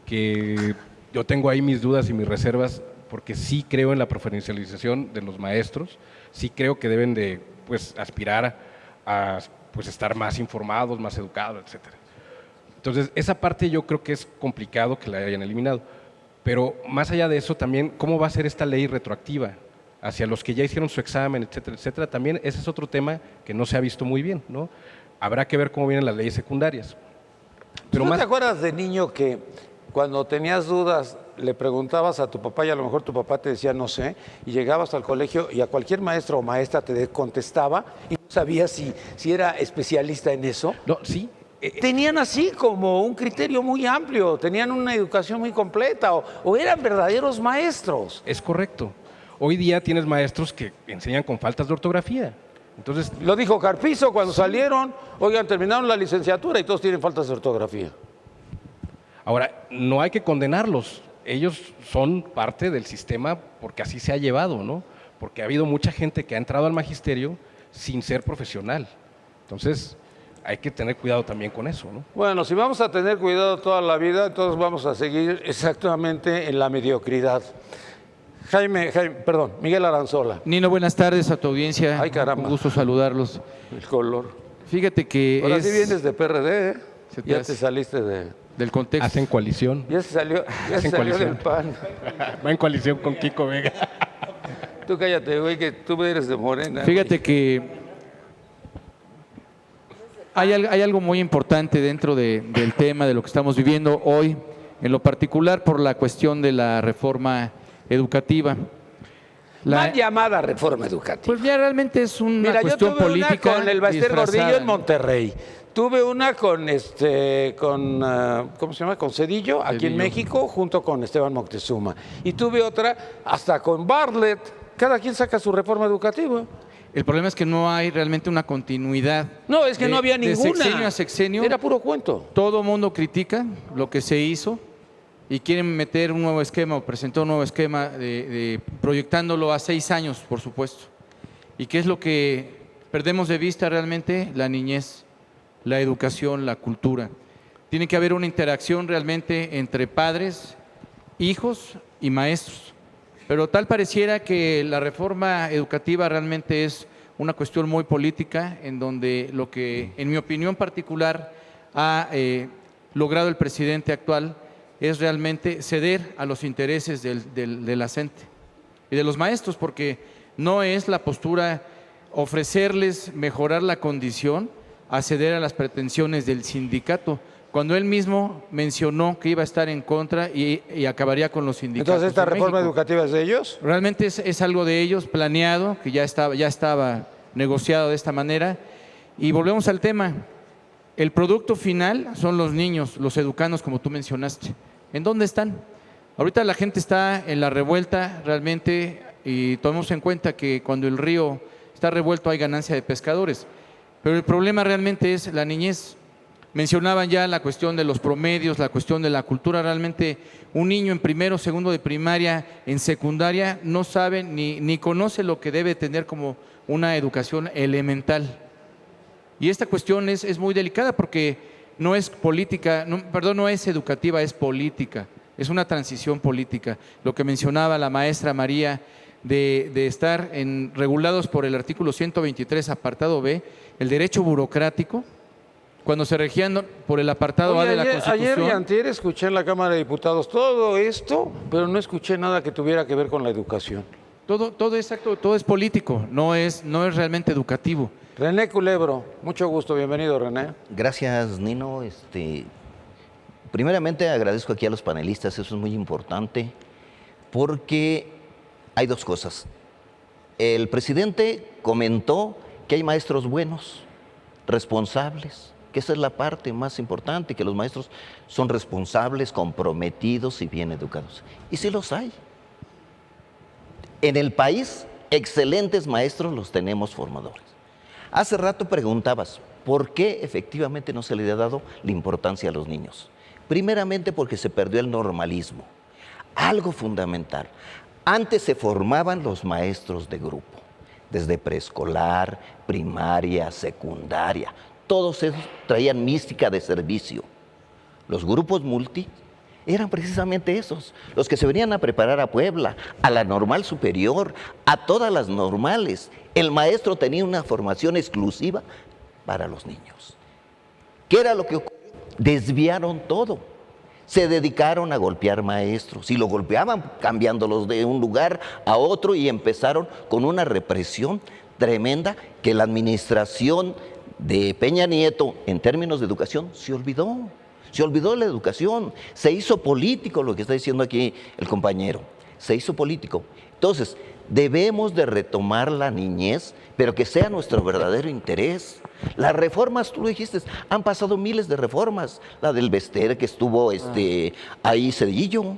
Speaker 6: que yo tengo ahí mis dudas y mis reservas, porque sí creo en la profesionalización de los maestros, sí creo que deben de aspirar a estar más informados, más educados, etcétera. Entonces, esa parte yo creo que es complicado que la hayan eliminado. Pero más allá de eso, también, ¿cómo va a ser esta ley retroactiva hacia los que ya hicieron su examen, etcétera, etcétera? También ese es otro tema que no se ha visto muy bien, ¿no? Habrá que ver cómo vienen las leyes secundarias. Pero
Speaker 2: ¿Tú te acuerdas de niño que cuando tenías dudas le preguntabas a tu papá y a lo mejor tu papá te decía no sé, y llegabas al colegio y a cualquier maestro o maestra te contestaba y no sabías si era especialista en eso?
Speaker 6: No, sí.
Speaker 2: Tenían así como un criterio muy amplio, tenían una educación muy completa o eran verdaderos maestros.
Speaker 6: Es correcto. Hoy día tienes maestros que enseñan con faltas de ortografía. Entonces,
Speaker 2: Lo dijo Carpizo cuando salieron, oigan, terminaron la licenciatura y todos tienen faltas de ortografía.
Speaker 6: ahora, no hay que condenarlos. Ellos son parte del sistema porque así se ha llevado, ¿no? Porque ha habido mucha gente que ha entrado al magisterio sin ser profesional. Entonces, hay que tener cuidado también con eso, ¿no?
Speaker 2: Bueno, si vamos a tener cuidado toda la vida, entonces vamos a seguir exactamente en la mediocridad. Miguel Aranzola,
Speaker 7: Nino, buenas tardes a tu audiencia.
Speaker 2: Ay, caramba.
Speaker 7: Un gusto saludarlos.
Speaker 2: el color.
Speaker 7: Fíjate que
Speaker 2: Ahora
Speaker 7: es
Speaker 2: sí vienes de PRD, ¿eh?
Speaker 7: Se te
Speaker 2: Ya
Speaker 7: hace.
Speaker 2: te saliste
Speaker 7: del contexto.
Speaker 6: Hacen coalición.
Speaker 2: Ya se salió
Speaker 6: Hacen coalición.
Speaker 2: del PAN.
Speaker 6: Va en coalición con Kiko Vega.
Speaker 2: Tú cállate, güey, que tú eres de Morena.
Speaker 7: Fíjate que hay algo muy importante dentro del tema de lo que estamos viviendo hoy, en lo particular por la cuestión de la reforma educativa.
Speaker 2: Mal llamada reforma educativa.
Speaker 7: Pues ya realmente es una
Speaker 2: Mira, yo
Speaker 7: cuestión
Speaker 2: tuve
Speaker 7: política
Speaker 2: una con el Baester
Speaker 7: disfrazada.
Speaker 2: Gordillo en Monterrey. Tuve una con ¿cómo se llama? Con Cedillo, aquí en
Speaker 7: Cedillo.
Speaker 2: México, junto con Esteban Moctezuma. Y tuve otra hasta con Bartlett. Cada quien saca su reforma educativa.
Speaker 7: El problema es que no hay realmente una continuidad.
Speaker 2: No, es que no había
Speaker 7: De
Speaker 2: ninguna.
Speaker 7: sexenio a sexenio,
Speaker 2: Era puro cuento.
Speaker 7: todo mundo critica lo que se hizo y quieren meter un nuevo esquema o presentar un nuevo esquema proyectándolo a 6 años, por supuesto. ¿Y qué es lo que perdemos de vista realmente? La niñez, la educación, la cultura. Tiene que haber una interacción realmente entre padres, hijos y maestros. Pero tal pareciera que la reforma educativa realmente es una cuestión muy política, en donde lo que, en mi opinión particular, ha logrado el presidente actual es realmente ceder a los intereses de la gente y de los maestros, porque no es la postura ofrecerles mejorar la condición a ceder a las pretensiones del sindicato, cuando él mismo mencionó que iba a estar en contra y acabaría con los sindicatos.
Speaker 2: Entonces, ¿esta
Speaker 7: en
Speaker 2: reforma
Speaker 7: México.
Speaker 2: educativa es de ellos?
Speaker 7: Realmente es algo de ellos, planeado, que ya estaba negociado de esta manera. Y volvemos al tema. El producto final son los niños, los educandos, como tú mencionaste. ¿En dónde están? Ahorita la gente está en la revuelta realmente, y tomemos en cuenta que cuando el río está revuelto hay ganancia de pescadores. Pero el problema realmente es la niñez. Mencionaban ya la cuestión de los promedios, la cuestión de la cultura. Realmente un niño en primero, segundo de primaria, en secundaria, no sabe ni conoce lo que debe tener como una educación elemental. Y esta cuestión es muy delicada porque no es política, no es educativa, es política. Es una transición política. Lo que mencionaba la maestra María de estar regulados por el artículo 123, apartado B, el derecho burocrático, cuando se regían por el apartado
Speaker 2: Oye,
Speaker 7: A de la
Speaker 2: ayer
Speaker 7: Constitución.
Speaker 2: y antier escuché en la Cámara de Diputados todo esto, pero no escuché nada que tuviera que ver con la educación.
Speaker 7: Todo exacto, todo es político, no es realmente educativo.
Speaker 2: René Culebro, mucho gusto, bienvenido René.
Speaker 8: Gracias, Nino. Primeramente agradezco aquí a los panelistas, eso es muy importante, porque hay dos cosas. El presidente comentó que hay maestros buenos, responsables, que esa es la parte más importante, que los maestros son responsables, comprometidos y bien educados. Y sí los hay. En el país, excelentes maestros los tenemos formadores. Hace rato preguntabas, ¿por qué efectivamente no se le ha dado la importancia a los niños? Primeramente porque se perdió el normalismo. Algo fundamental. Antes se formaban los maestros de grupo, desde preescolar, primaria, secundaria. Todos esos traían mística de servicio. Los grupos multi eran precisamente esos, los que se venían a preparar a Puebla, a la normal superior, a todas las normales. El maestro tenía una formación exclusiva para los niños. ¿Qué era lo que ocurrió? Desviaron todo. Se dedicaron a golpear maestros y lo golpeaban cambiándolos de un lugar a otro y empezaron con una represión tremenda que la administración de Peña Nieto en términos de educación se olvidó. Se olvidó la educación, se hizo político, lo que está diciendo aquí el compañero, se hizo político. Entonces, debemos de retomar la niñez, pero que sea nuestro verdadero interés. Las reformas, tú lo dijiste, han pasado miles de reformas. La del Bester, que estuvo ahí Cedillo.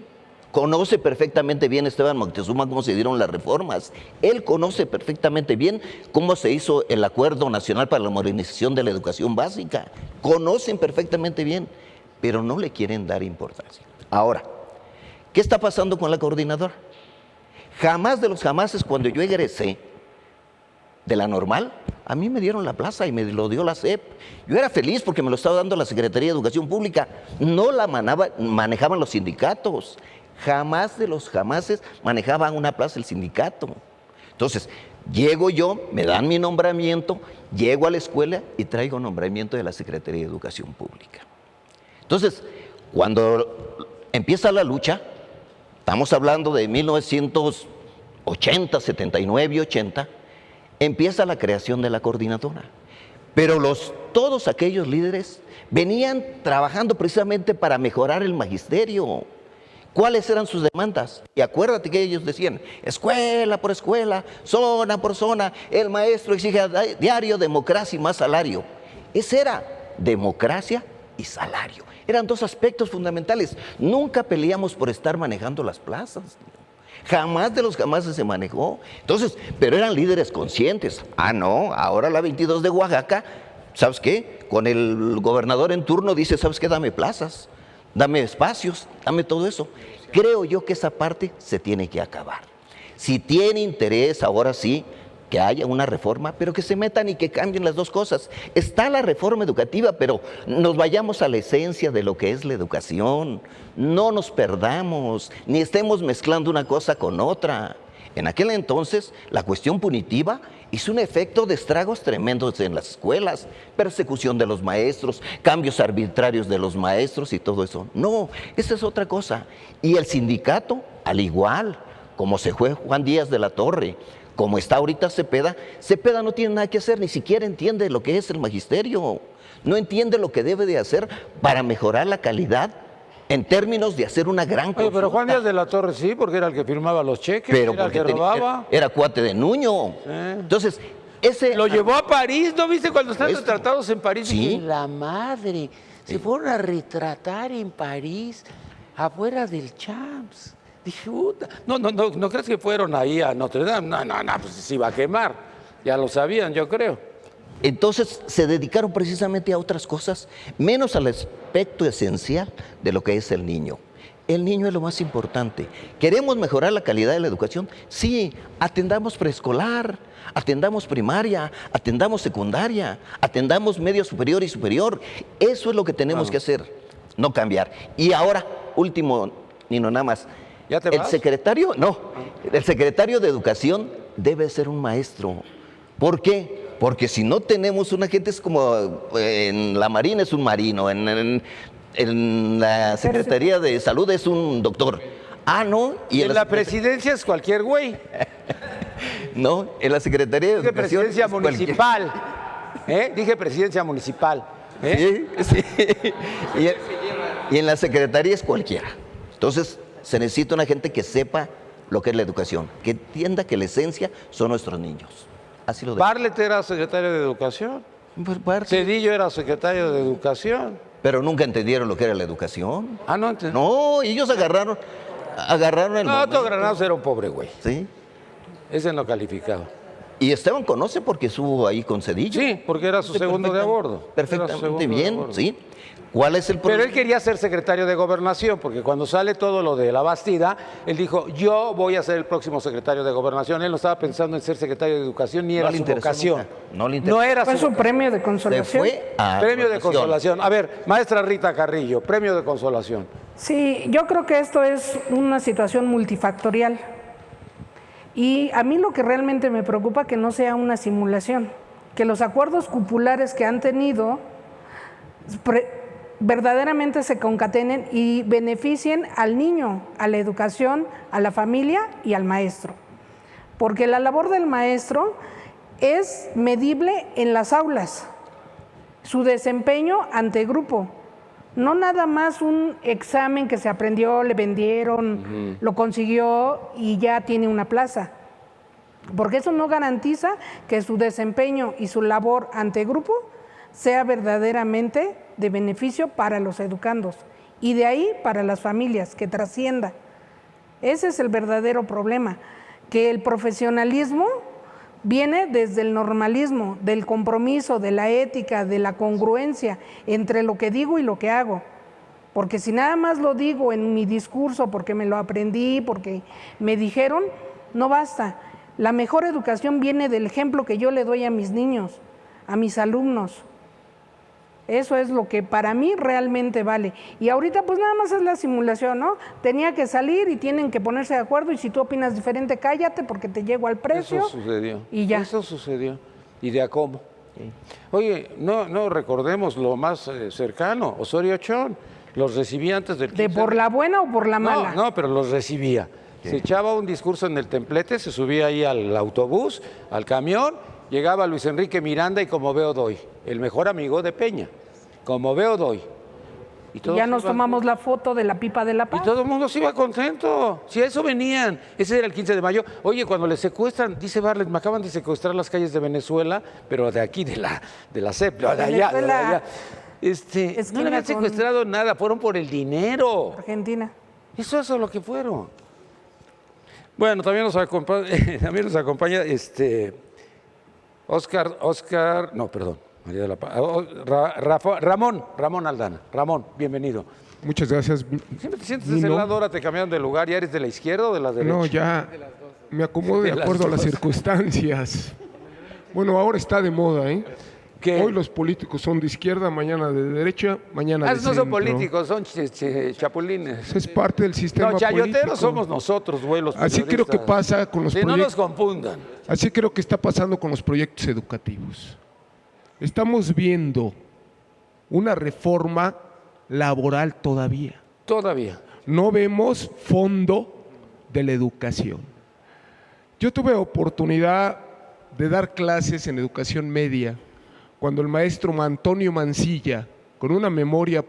Speaker 8: Conoce perfectamente bien Esteban Moctezuma cómo se dieron las reformas. Él conoce perfectamente bien cómo se hizo el Acuerdo Nacional para la Modernización de la Educación Básica. Conocen perfectamente bien, pero no le quieren dar importancia. Ahora, ¿qué está pasando con la coordinadora? Jamás de los jamases, cuando yo egresé de la normal, a mí me dieron la plaza y me lo dio la SEP. Yo era feliz porque me lo estaba dando la Secretaría de Educación Pública. No la manejaban los sindicatos. Jamás de los jamases manejaban una plaza el sindicato. Entonces, llego yo, me dan mi nombramiento, llego a la escuela y traigo nombramiento de la Secretaría de Educación Pública. Entonces, cuando empieza la lucha, estamos hablando de 1980, 79 y 80, empieza la creación de la coordinadora. Pero todos aquellos líderes venían trabajando precisamente para mejorar el magisterio. ¿Cuáles eran sus demandas? Y acuérdate que ellos decían, escuela por escuela, zona por zona, el maestro exige a diario democracia y más salario. Esa era democracia y salario. Eran dos aspectos fundamentales. Nunca peleamos por estar manejando las plazas. Jamás de los jamases se manejó. Entonces, pero eran líderes conscientes. Ah, no, ahora la 22 de Oaxaca, ¿sabes qué? Con el gobernador en turno dice, ¿sabes qué? Dame plazas, dame espacios, dame todo eso. Creo yo que esa parte se tiene que acabar. Si tiene interés, ahora sí, que haya una reforma, pero que se metan y que cambien las dos cosas. Está la reforma educativa, pero nos vayamos a la esencia de lo que es la educación. No nos perdamos, ni estemos mezclando una cosa con otra. En aquel entonces, la cuestión punitiva hizo un efecto de estragos tremendos en las escuelas, persecución de los maestros, cambios arbitrarios de los maestros y todo eso. No, esa es otra cosa. Y el sindicato, al igual, como se fue Juan Díaz de la Torre, como está ahorita Cepeda, Cepeda no tiene nada que hacer, ni siquiera entiende lo que es el magisterio, no entiende lo que debe de hacer para mejorar la calidad en términos de hacer una gran consulta.
Speaker 2: Pero Juan Díaz de la Torre sí, porque era el que firmaba los cheques,
Speaker 8: pero
Speaker 2: era el que robaba.
Speaker 8: Era cuate de Nuño. Entonces, ese...
Speaker 2: Lo llevó a París, ¿no viste cuando están retratados en París?
Speaker 8: Sí.
Speaker 2: Dije, la madre, se fueron a retratar en París, afuera del Champs. Dije, puta, no crees que fueron ahí a Notre Dame, no, pues se iba a quemar, ya lo sabían, yo creo.
Speaker 8: Entonces se dedicaron precisamente a otras cosas, menos al aspecto esencial de lo que es el niño. El niño es lo más importante. ¿Queremos mejorar la calidad de la educación? Sí, atendamos preescolar, atendamos primaria, atendamos secundaria, atendamos medio superior y superior. Eso es lo que tenemos que hacer, no cambiar. Y ahora, último, Nino, nada más.
Speaker 2: ¿Ya te vas?
Speaker 8: El secretario de Educación debe ser un maestro. ¿Por qué? Porque si no tenemos una gente, es como en la Marina es un marino, en la Secretaría de Salud es un doctor. Ah, no.
Speaker 2: Y en la presidencia es cualquier güey.
Speaker 8: No, en la Secretaría de
Speaker 2: Dije
Speaker 8: Educación.
Speaker 2: presidencia municipal. Dije presidencia municipal.
Speaker 8: Sí. Y en la Secretaría es cualquiera. Entonces, se necesita una gente que sepa lo que es la educación, que entienda que la esencia son nuestros niños. Así lo digo.
Speaker 2: Bartlett era secretario de Educación. Cedillo era secretario de Educación.
Speaker 8: Pero nunca entendieron lo que era la educación.
Speaker 2: Ah, no entendí.
Speaker 8: No, ellos agarraron el
Speaker 2: No,
Speaker 8: momento.
Speaker 2: Otto Granados era un pobre güey.
Speaker 8: Sí.
Speaker 2: Ese no calificaba.
Speaker 8: Y Esteban conoce porque estuvo ahí con Cedillo.
Speaker 2: Sí, porque era su segundo de a bordo.
Speaker 8: Perfectamente bien, sí. ¿Cuál es el problema?
Speaker 2: Pero él quería ser secretario de Gobernación, porque cuando sale todo lo de la Bastida, él dijo, yo voy a ser el próximo secretario de Gobernación. Él no estaba pensando en ser secretario de Educación, ni era su vocación.
Speaker 8: Nunca. No le interesó.
Speaker 2: No era
Speaker 1: Fue
Speaker 2: su
Speaker 1: su premio de
Speaker 8: Se
Speaker 1: consolación.
Speaker 8: fue a
Speaker 2: premio de
Speaker 8: Gobernación.
Speaker 2: consolación. A ver, maestra Rita Carrillo, premio de consolación.
Speaker 1: Sí, yo creo que esto es una situación multifactorial. Y a mí lo que realmente me preocupa que no sea una simulación, que los acuerdos cupulares que han tenido verdaderamente se concatenen y beneficien al niño, a la educación, a la familia y al maestro. Porque la labor del maestro es medible en las aulas, su desempeño ante grupo. No nada más un examen que se aprendió, le vendieron, lo consiguió y ya tiene una plaza. Porque eso no garantiza que su desempeño y su labor ante grupo sea verdaderamente de beneficio para los educandos y de ahí para las familias, que trascienda. Ese es el verdadero problema, que el profesionalismo viene desde el normalismo, del compromiso, de la ética, de la congruencia entre lo que digo y lo que hago. Porque si nada más lo digo en mi discurso, porque me lo aprendí, porque me dijeron, no basta. La mejor educación viene del ejemplo que yo le doy a mis niños, a mis alumnos. Eso es lo que para mí realmente vale. Y ahorita pues nada más es la simulación, ¿no? Tenía que salir y tienen que ponerse de acuerdo y si tú opinas diferente, cállate porque te llego al precio.
Speaker 2: Eso sucedió.
Speaker 1: Y ya.
Speaker 2: Eso sucedió. ¿Y de a cómo? Oye, no recordemos lo más cercano, Osorio Chón, los recibía antes del 15
Speaker 1: ¿De por la buena o por la mala?
Speaker 2: No, pero los recibía. Se echaba un discurso en el templete, se subía ahí al autobús, al camión, llegaba Luis Enrique Miranda y como veo doy, el mejor amigo de Peña, como veo doy. Y
Speaker 1: Y
Speaker 2: todos
Speaker 1: ya nos
Speaker 2: iban-
Speaker 1: tomamos la foto de la pipa de la
Speaker 2: Y
Speaker 1: paz.
Speaker 2: todo el mundo se iba contento. Si a eso venían. Ese era el 15 de mayo. Oye, cuando les secuestran, dice Barlet, me acaban de secuestrar las calles de Venezuela, pero de aquí, de la CEP, no, de allá, de
Speaker 1: Venezuela,
Speaker 2: allá. No
Speaker 1: esquina
Speaker 2: le habían
Speaker 1: con-
Speaker 2: secuestrado nada, fueron por el dinero.
Speaker 1: Argentina.
Speaker 2: Eso es lo que fueron. Bueno, también nos acompaña, Oscar, no, perdón, María de la Paz, Ramón Aldana. Ramón, bienvenido.
Speaker 9: Muchas gracias.
Speaker 2: Siempre te sientes de ese lado, ahora te cambiaron de lugar, ¿ya eres de la izquierda o de la derecha?
Speaker 9: No, ya me acomodo de
Speaker 2: De las
Speaker 9: acuerdo a las
Speaker 2: dos.
Speaker 9: circunstancias. Bueno, ahora está de moda, ¿eh?
Speaker 2: ¿Qué?
Speaker 9: Hoy los políticos son de izquierda, mañana de derecha, mañana de
Speaker 2: No
Speaker 9: centro.
Speaker 2: son políticos, son chapulines.
Speaker 9: Es parte del sistema
Speaker 2: No, chayoteros
Speaker 9: político.
Speaker 2: somos nosotros, güey, los
Speaker 9: Así creo que
Speaker 2: periodistas.
Speaker 9: pasa con los
Speaker 2: Sí, no nos
Speaker 9: proyectos.
Speaker 2: confundan.
Speaker 9: Así creo que está pasando con los proyectos educativos. Estamos viendo una reforma laboral todavía.
Speaker 2: Todavía.
Speaker 9: No vemos fondo de la educación. Yo tuve oportunidad de dar clases en educación media cuando el maestro Antonio Mancilla, con una memoria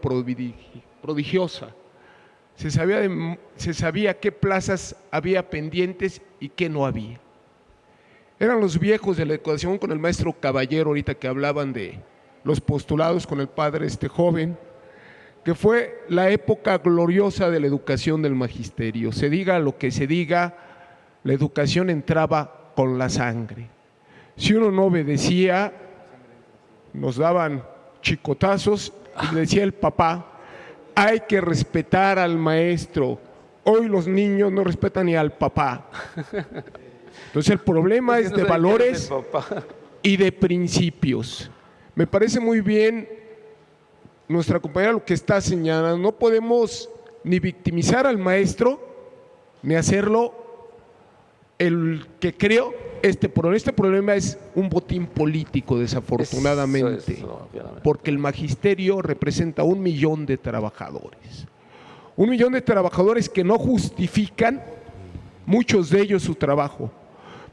Speaker 9: prodigiosa, se sabía qué plazas había pendientes y qué no había. Eran los viejos de la educación con el maestro Caballero, ahorita que hablaban de los postulados con el padre joven, que fue la época gloriosa de la educación del magisterio. Se diga lo que se diga, la educación entraba con la sangre. Si uno no obedecía, nos daban chicotazos y le decía el papá, hay que respetar al maestro. Hoy los niños no respetan ni al papá. Entonces el problema es de valores y de principios. Me parece muy bien nuestra compañera lo que está señalando. No podemos ni victimizar al maestro, ni hacerlo el que creó este problema. Este problema es un botín político, desafortunadamente,
Speaker 2: obviamente.
Speaker 9: porque el magisterio representa 1 millón de trabajadores. 1 millón de trabajadores que no justifican, muchos de ellos, su trabajo.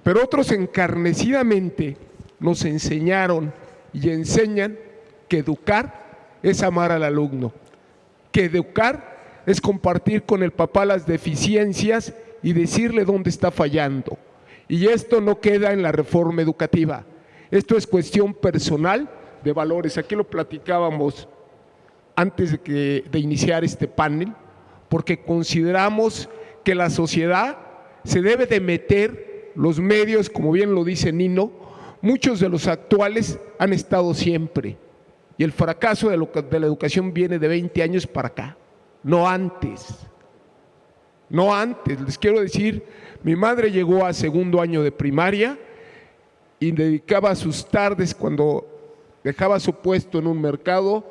Speaker 9: Pero otros encarnecidamente nos enseñaron y enseñan que educar es amar al alumno, que educar es compartir con el papá las deficiencias y decirle dónde está fallando. Y esto no queda en la reforma educativa. Esto es cuestión personal de valores. Aquí lo platicábamos antes de iniciar este panel, porque consideramos que la sociedad se debe de meter. Los medios, como bien lo dice Nino, muchos de los actuales han estado siempre. Y el fracaso de la educación viene de 20 años para acá, no antes. No antes. Les quiero decir, mi madre llegó a 2º año de primaria y dedicaba sus tardes cuando dejaba su puesto en un mercado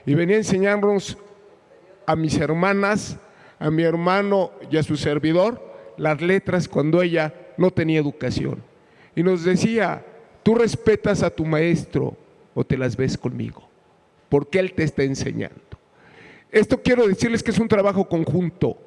Speaker 9: y venía a enseñarnos a mis hermanas, a mi hermano y a su servidor las letras cuando ella no tenía educación. Y nos decía, tú respetas a tu maestro o te las ves conmigo, porque él te está enseñando. Esto quiero decirles que es un trabajo conjunto.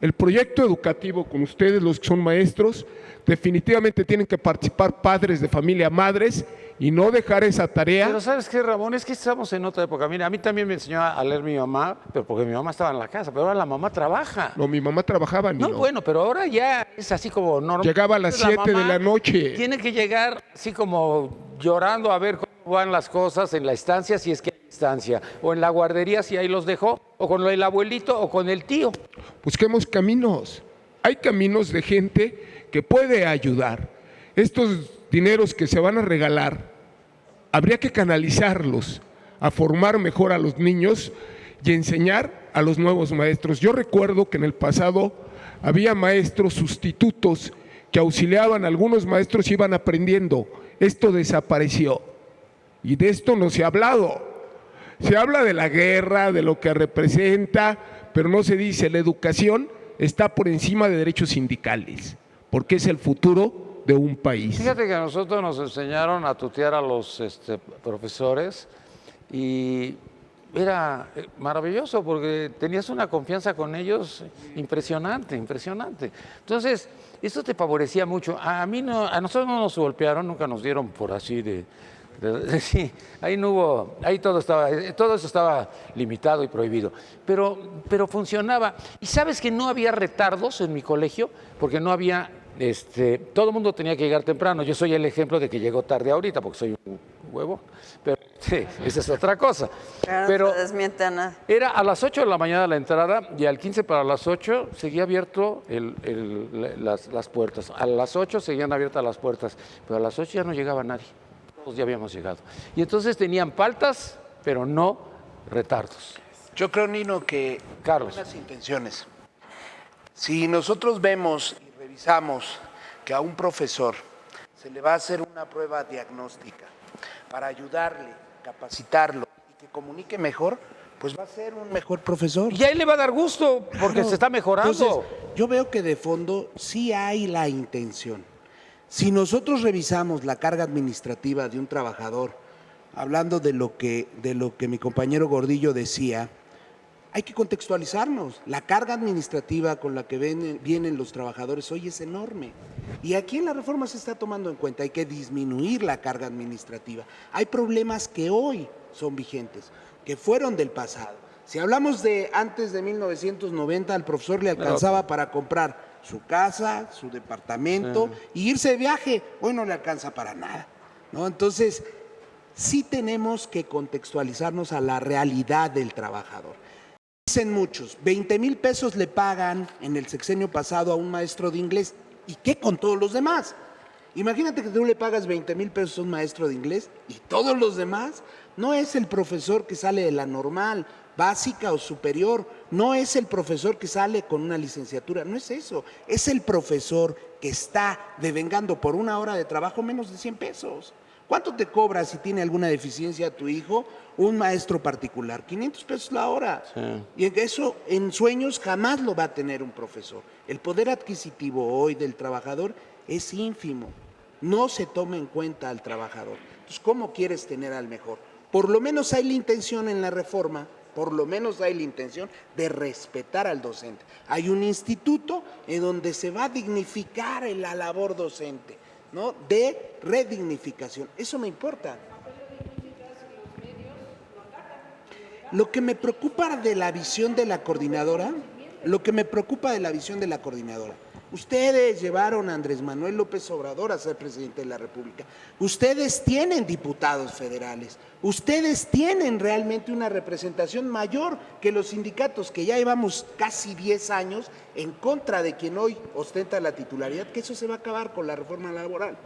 Speaker 9: El proyecto educativo con ustedes, los que son maestros, definitivamente tienen que participar padres de familia, madres, y no dejar esa tarea.
Speaker 2: Pero ¿sabes qué, Ramón? Es que estamos en otra época. Mira, a mí también me enseñó a leer mi mamá, pero porque mi mamá estaba en la casa, pero ahora la mamá trabaja.
Speaker 9: No, mi mamá trabajaba,
Speaker 2: No,
Speaker 9: Nino.
Speaker 2: bueno, pero ahora ya es así como normal.
Speaker 9: Llegaba a las 7 de la noche.
Speaker 2: Tiene que llegar así como llorando a ver cómo van las cosas en la estancia, si es que hay estancia, o en la guardería, si ahí los dejó, o con el abuelito o con el tío.
Speaker 9: Busquemos caminos. Hay caminos de gente que puede ayudar. Estos dineros que se van a regalar, habría que canalizarlos a formar mejor a los niños y enseñar a los nuevos maestros. Yo recuerdo que en el pasado había maestros sustitutos que auxiliaban a algunos maestros y iban aprendiendo. Esto desapareció y de esto no se ha hablado. Se habla de la guerra, de lo que representa, pero no se dice la educación está por encima de derechos sindicales, porque es el futuro de un país.
Speaker 2: Fíjate que a nosotros nos enseñaron a tutear a los profesores y era maravilloso porque tenías una confianza con ellos impresionante, impresionante. Entonces, eso te favorecía mucho. A nosotros no nos golpearon, nunca nos dieron por así de Sí, ahí no hubo, ahí todo eso estaba limitado y prohibido, pero funcionaba. Y sabes que no había retardos en mi colegio, porque no había, todo el mundo tenía que llegar temprano. Yo soy el ejemplo de que llegó tarde ahorita, porque soy un huevo, pero sí, esa es otra cosa.
Speaker 3: Pero no se desmiente a nada.
Speaker 2: Era a las 8 de la mañana la entrada y al 15 para las 8 seguía abierto las puertas. A las 8 seguían abiertas las puertas, pero a las 8 ya no llegaba nadie. Todos ya habíamos llegado. Y entonces tenían faltas, pero no retardos.
Speaker 4: Yo creo, Nino, que
Speaker 2: Carlos.
Speaker 4: buenas intenciones. Si nosotros vemos y revisamos que a un profesor se le va a hacer una prueba diagnóstica para ayudarle, capacitarlo y que comunique mejor, pues va a ser un mejor profesor.
Speaker 2: Y ahí le va a dar gusto, porque
Speaker 10: Claro.
Speaker 2: se está mejorando.
Speaker 10: Entonces, yo veo que de fondo sí hay la intención. Si nosotros revisamos la carga administrativa de un trabajador, hablando de lo que mi compañero Gordillo decía, hay que contextualizarnos. La carga administrativa con la que vienen los trabajadores hoy es enorme. Y aquí en la reforma se está tomando en cuenta, hay que disminuir la carga administrativa. Hay problemas que hoy son vigentes, que fueron del pasado. Si hablamos de antes de 1990, al profesor le alcanzaba para comprar su casa, su departamento y irse de viaje. Hoy no le alcanza para nada, ¿no? Entonces, sí tenemos que contextualizarnos a la realidad del trabajador. Dicen muchos, 20,000 pesos le pagan en el sexenio pasado a un maestro de inglés. ¿Y qué con todos los demás? Imagínate que tú le pagas 20,000 pesos a un maestro de inglés y todos los demás. No es el profesor que sale de la normal, básica o superior. No es el profesor que sale con una licenciatura. No es eso. Es el profesor que está devengando por una hora de trabajo menos de 100 pesos. ¿Cuánto te cobra si tiene alguna deficiencia tu hijo un maestro particular? 500 pesos la hora. Sí. Y eso en sueños jamás lo va a tener un profesor. El poder adquisitivo hoy del trabajador es ínfimo. No se toma en cuenta al trabajador. Entonces, ¿cómo quieres tener al mejor? Por lo menos hay la intención en la reforma, por lo menos hay la intención de respetar al docente. Hay un instituto en donde se va a dignificar la labor docente, ¿no? De redignificación. Eso me importa. Lo que me preocupa de la visión de la coordinadora, ustedes llevaron a Andrés Manuel López Obrador a ser presidente de la República. Ustedes tienen diputados federales. Ustedes tienen realmente una representación mayor que los sindicatos, que ya llevamos casi 10 años en contra de quien hoy ostenta la titularidad, que eso se va a acabar con la reforma laboral.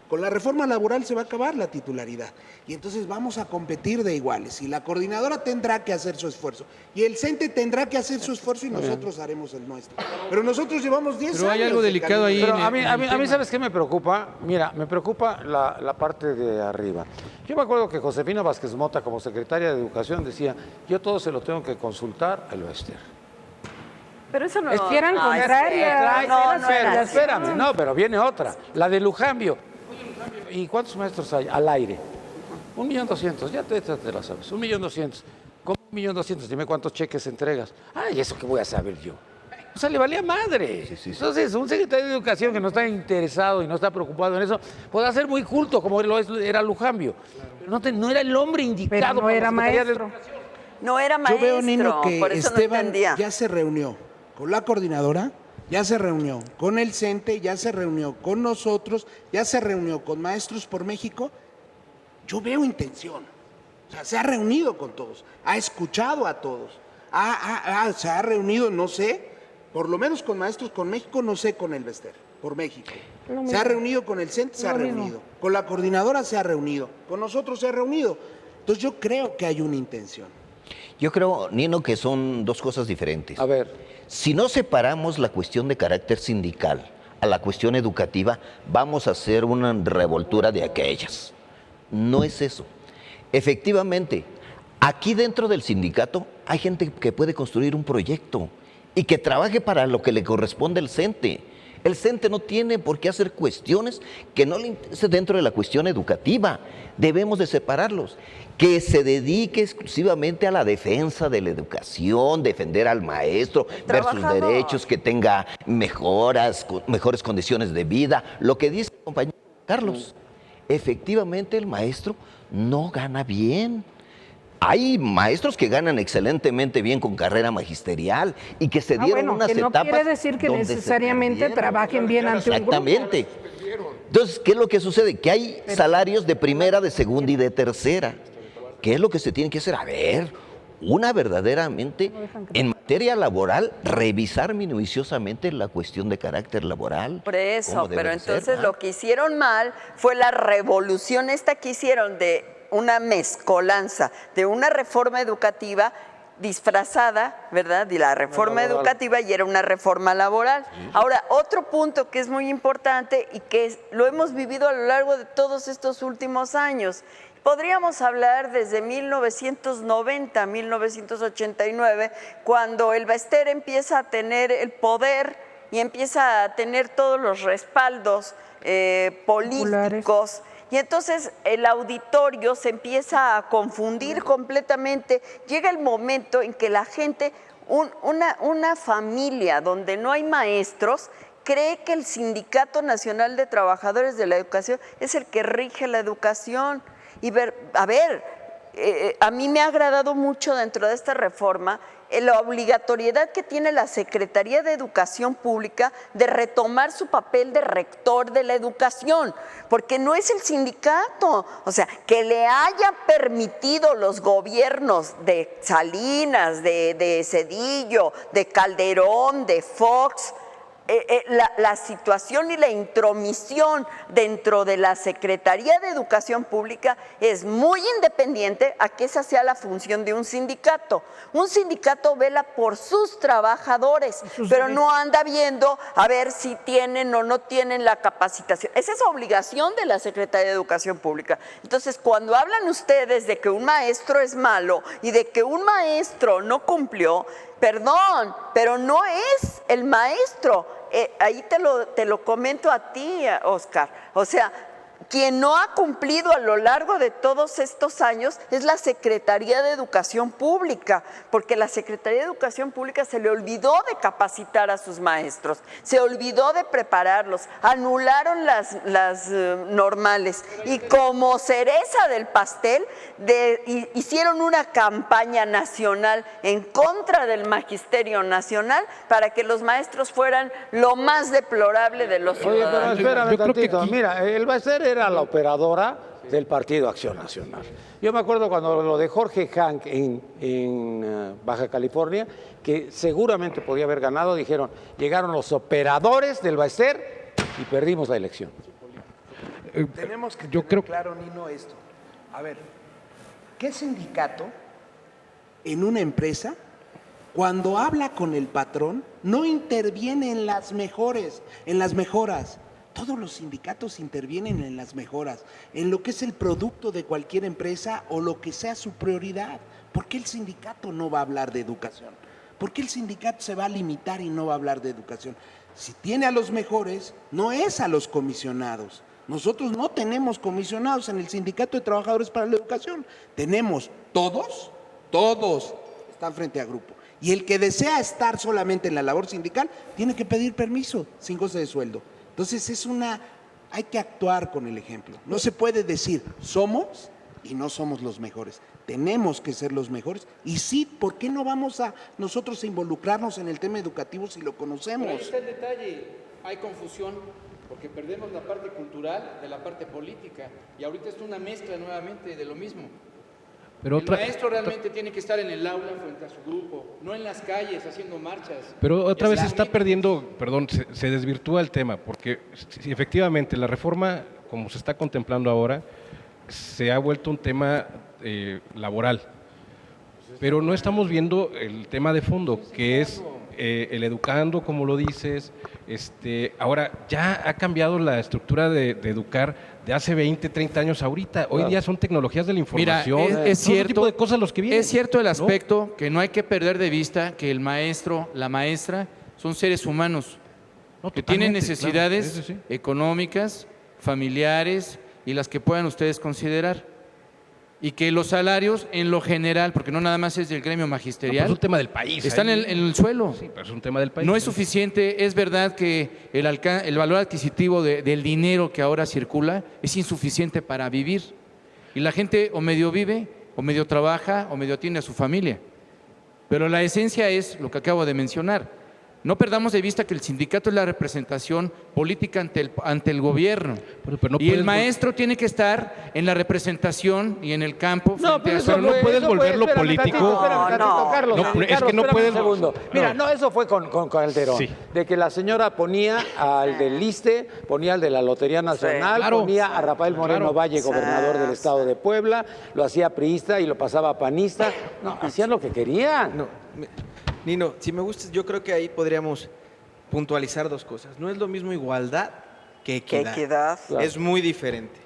Speaker 10: Con la reforma laboral se va a acabar la titularidad y entonces vamos a competir de iguales y la coordinadora tendrá que hacer su esfuerzo y el CENTE tendrá que hacer su esfuerzo y nosotros haremos el nuestro. Pero nosotros llevamos 10 años.
Speaker 7: Pero hay algo delicado ahí.
Speaker 2: Pero a mí, ¿sabes qué me preocupa? Mira, me preocupa la parte de arriba. Yo me acuerdo que Josefina Vázquez Mota, como secretaria de Educación, decía, yo todo se lo tengo que consultar al Wester.
Speaker 3: Pero eso no...
Speaker 1: Es que eran contrarias.
Speaker 2: Espérame, no, pero viene otra, la de Lujambio. ¿Y cuántos maestros hay al aire? 1.200.000, ya te la sabes, 1.200.000. ¿Cómo 1.200.000? Dime cuántos cheques entregas. Ay, ¿eso qué voy a saber yo? O sea, le valía madre. Sí. Entonces, un secretario de Educación que no está interesado y no está preocupado en eso, podrá ser muy culto, como era Lujambio. Pero no era el hombre indicado.
Speaker 1: Pero no era maestro.
Speaker 3: No era maestro.
Speaker 10: Yo veo, Nino, que
Speaker 3: por eso
Speaker 10: Esteban
Speaker 3: no
Speaker 10: ya se reunió con la coordinadora, ya se reunió con el CENTE, ya se reunió con nosotros, ya se reunió con Maestros por México. Yo veo intención. O sea, se ha reunido con todos, ha escuchado a todos, se ha reunido, no sé, por lo menos con Maestros con México, no sé con el Wester, por México. Se ha reunido con el CENTE, se ha reunido. Con la coordinadora se ha reunido, con nosotros se ha reunido. Entonces yo creo que hay una intención.
Speaker 8: Yo creo, Nino, que son dos cosas diferentes.
Speaker 2: A ver.
Speaker 8: Si no separamos la cuestión de carácter sindical a la cuestión educativa, vamos a hacer una revoltura de aquellas. No es eso. Efectivamente, aquí dentro del sindicato hay gente que puede construir un proyecto y que trabaje para lo que le corresponde al CENTE. El CENTE no tiene por qué hacer cuestiones que no le interesen dentro de la cuestión educativa. Debemos de separarlos. Que se dedique exclusivamente a la defensa de la educación, defender al maestro, ver sus derechos, que tenga mejores condiciones de vida. Lo que dice el compañero Carlos, efectivamente el maestro no gana bien. Hay maestros que ganan excelentemente bien con carrera magisterial y que se dieron unas
Speaker 1: que no
Speaker 8: etapas
Speaker 1: quiere decir que
Speaker 8: donde se
Speaker 1: necesariamente
Speaker 8: perdieron.
Speaker 1: trabajen bien ante un grupo.
Speaker 8: Exactamente. Entonces, ¿qué es lo que sucede? Que hay salarios de primera, de segunda y de tercera. ¿Qué es lo que se tiene que hacer? A ver, verdaderamente, en materia laboral, revisar minuciosamente la cuestión de carácter laboral.
Speaker 3: Por eso,
Speaker 8: cómo debe
Speaker 3: pero
Speaker 8: de ser,
Speaker 3: entonces
Speaker 8: ¿no?
Speaker 3: lo que hicieron mal fue la revolución esta que hicieron de una mezcolanza, de una reforma educativa disfrazada, ¿verdad? De la reforma educativa y era una reforma laboral. Ahora, otro punto que es muy importante y que lo hemos vivido a lo largo de todos estos últimos años. Podríamos hablar desde 1990, 1989, cuando el Baester empieza a tener el poder y empieza a tener todos los respaldos políticos. Y entonces el auditorio se empieza a confundir completamente. Llega el momento en que la gente, una familia donde no hay maestros, cree que el Sindicato Nacional de Trabajadores de la Educación es el que rige la educación. Y a mí me ha agradado mucho dentro de esta reforma la obligatoriedad que tiene la Secretaría de Educación Pública de retomar su papel de rector de la educación, porque no es el sindicato, o sea, que le haya permitido los gobiernos de Salinas, de Zedillo, de Calderón, de Fox, la situación y la intromisión dentro de la Secretaría de Educación Pública es muy independiente a que esa sea la función de un sindicato. Un sindicato vela por sus trabajadores, pero no anda viendo a ver si tienen o no tienen la capacitación. Esa es obligación de la Secretaría de Educación Pública. Entonces, cuando hablan ustedes de que un maestro es malo y de que un maestro no cumplió, perdón, pero no es el maestro. Ahí te lo comento a ti, Oscar. O sea, quien no ha cumplido a lo largo de todos estos años es la Secretaría de Educación Pública, porque la Secretaría de Educación Pública se le olvidó de capacitar a sus maestros, se olvidó de prepararlos, anularon las normales y como cereza del pastel hicieron una campaña nacional en contra del Magisterio Nacional para que los maestros fueran lo más deplorable de los ciudadanos.
Speaker 2: Oye, pero espérame tantito. Mira, el Baester era la operadora del Partido Acción Nacional. Yo me acuerdo cuando lo de Jorge Hank en Baja California, que seguramente podía haber ganado, dijeron, llegaron los operadores del Baester y perdimos la elección.
Speaker 4: Tenemos que tener claro, Nino, esto. A ver, ¿qué sindicato en una empresa, cuando habla con el patrón, no interviene en las mejoras? Todos los sindicatos intervienen en las mejoras, en lo que es el producto de cualquier empresa o lo que sea su prioridad. ¿Por qué el sindicato no va a hablar de educación? ¿Por qué el sindicato se va a limitar y no va a hablar de educación? Si tiene a los mejores, no es a los comisionados. Nosotros no tenemos comisionados en el Sindicato de Trabajadores para la Educación. Tenemos todos están frente a grupo. Y el que desea estar solamente en la labor sindical tiene que pedir permiso sin goce de sueldo. Entonces hay que actuar con el ejemplo. No se puede decir somos y no somos los mejores. Tenemos que ser los mejores. Y sí, ¿por qué no vamos a nosotros a involucrarnos en el tema educativo si lo conocemos?
Speaker 7: Pero ahí está el detalle, hay confusión, porque perdemos la parte cultural de la parte política, y ahorita es una mezcla nuevamente de lo mismo.
Speaker 6: Pero
Speaker 7: el maestro realmente tiene que estar en el aula frente a su grupo, no en las calles haciendo marchas.
Speaker 6: Pero otra vez se está perdiendo, se desvirtúa el tema, porque si efectivamente la reforma, como se está contemplando ahora, se ha vuelto un tema laboral. Pero no estamos viendo el tema de fondo, que es el educando, como lo dices. Ahora ya ha cambiado la estructura de educar de hace 20, 30 años ahorita. Hoy día son tecnologías de la información.
Speaker 7: Mira, es
Speaker 6: son
Speaker 7: cierto,
Speaker 6: otro tipo de cosas los que vienen.
Speaker 7: es cierto el aspecto que no hay que perder de vista que el maestro, la maestra, son seres humanos que tienen necesidades
Speaker 6: claro, sí.
Speaker 7: económicas, familiares y las que puedan ustedes considerar. Y que los salarios, en lo general, porque no nada más es del gremio magisterial,
Speaker 6: es un tema del país.
Speaker 7: están en el suelo.
Speaker 6: Sí, pero es un tema del país.
Speaker 7: No es suficiente, es verdad que el valor adquisitivo del dinero que ahora circula es insuficiente para vivir. Y la gente o medio vive, o medio trabaja, o medio atiende a su familia. Pero la esencia es lo que acabo de mencionar. No perdamos de vista que el sindicato es la representación política ante el gobierno.
Speaker 6: Pero no
Speaker 7: y el
Speaker 6: puedes
Speaker 7: maestro tiene que estar en la representación y en el campo.
Speaker 11: No, pero
Speaker 6: Pero no puedes volverlo político.
Speaker 11: Carlos,
Speaker 6: No,
Speaker 11: Carlos,
Speaker 6: es que no
Speaker 11: espérame
Speaker 6: puedes-
Speaker 11: un segundo. Mira, no, eso fue con Calderón.
Speaker 6: Sí.
Speaker 11: De que la señora ponía al del ISSSTE, ponía al de la Lotería Nacional,
Speaker 6: Sí. Claro.
Speaker 11: ponía a Rafael Moreno
Speaker 6: Claro.
Speaker 11: Valle, gobernador del estado de Puebla, lo hacía priista y lo pasaba a panista. No, hacían lo que querían.
Speaker 5: No, Nino, si me gusta, yo creo que ahí podríamos puntualizar dos cosas. No es lo mismo igualdad que equidad.
Speaker 3: equidad.
Speaker 11: Claro.
Speaker 5: Es muy diferente.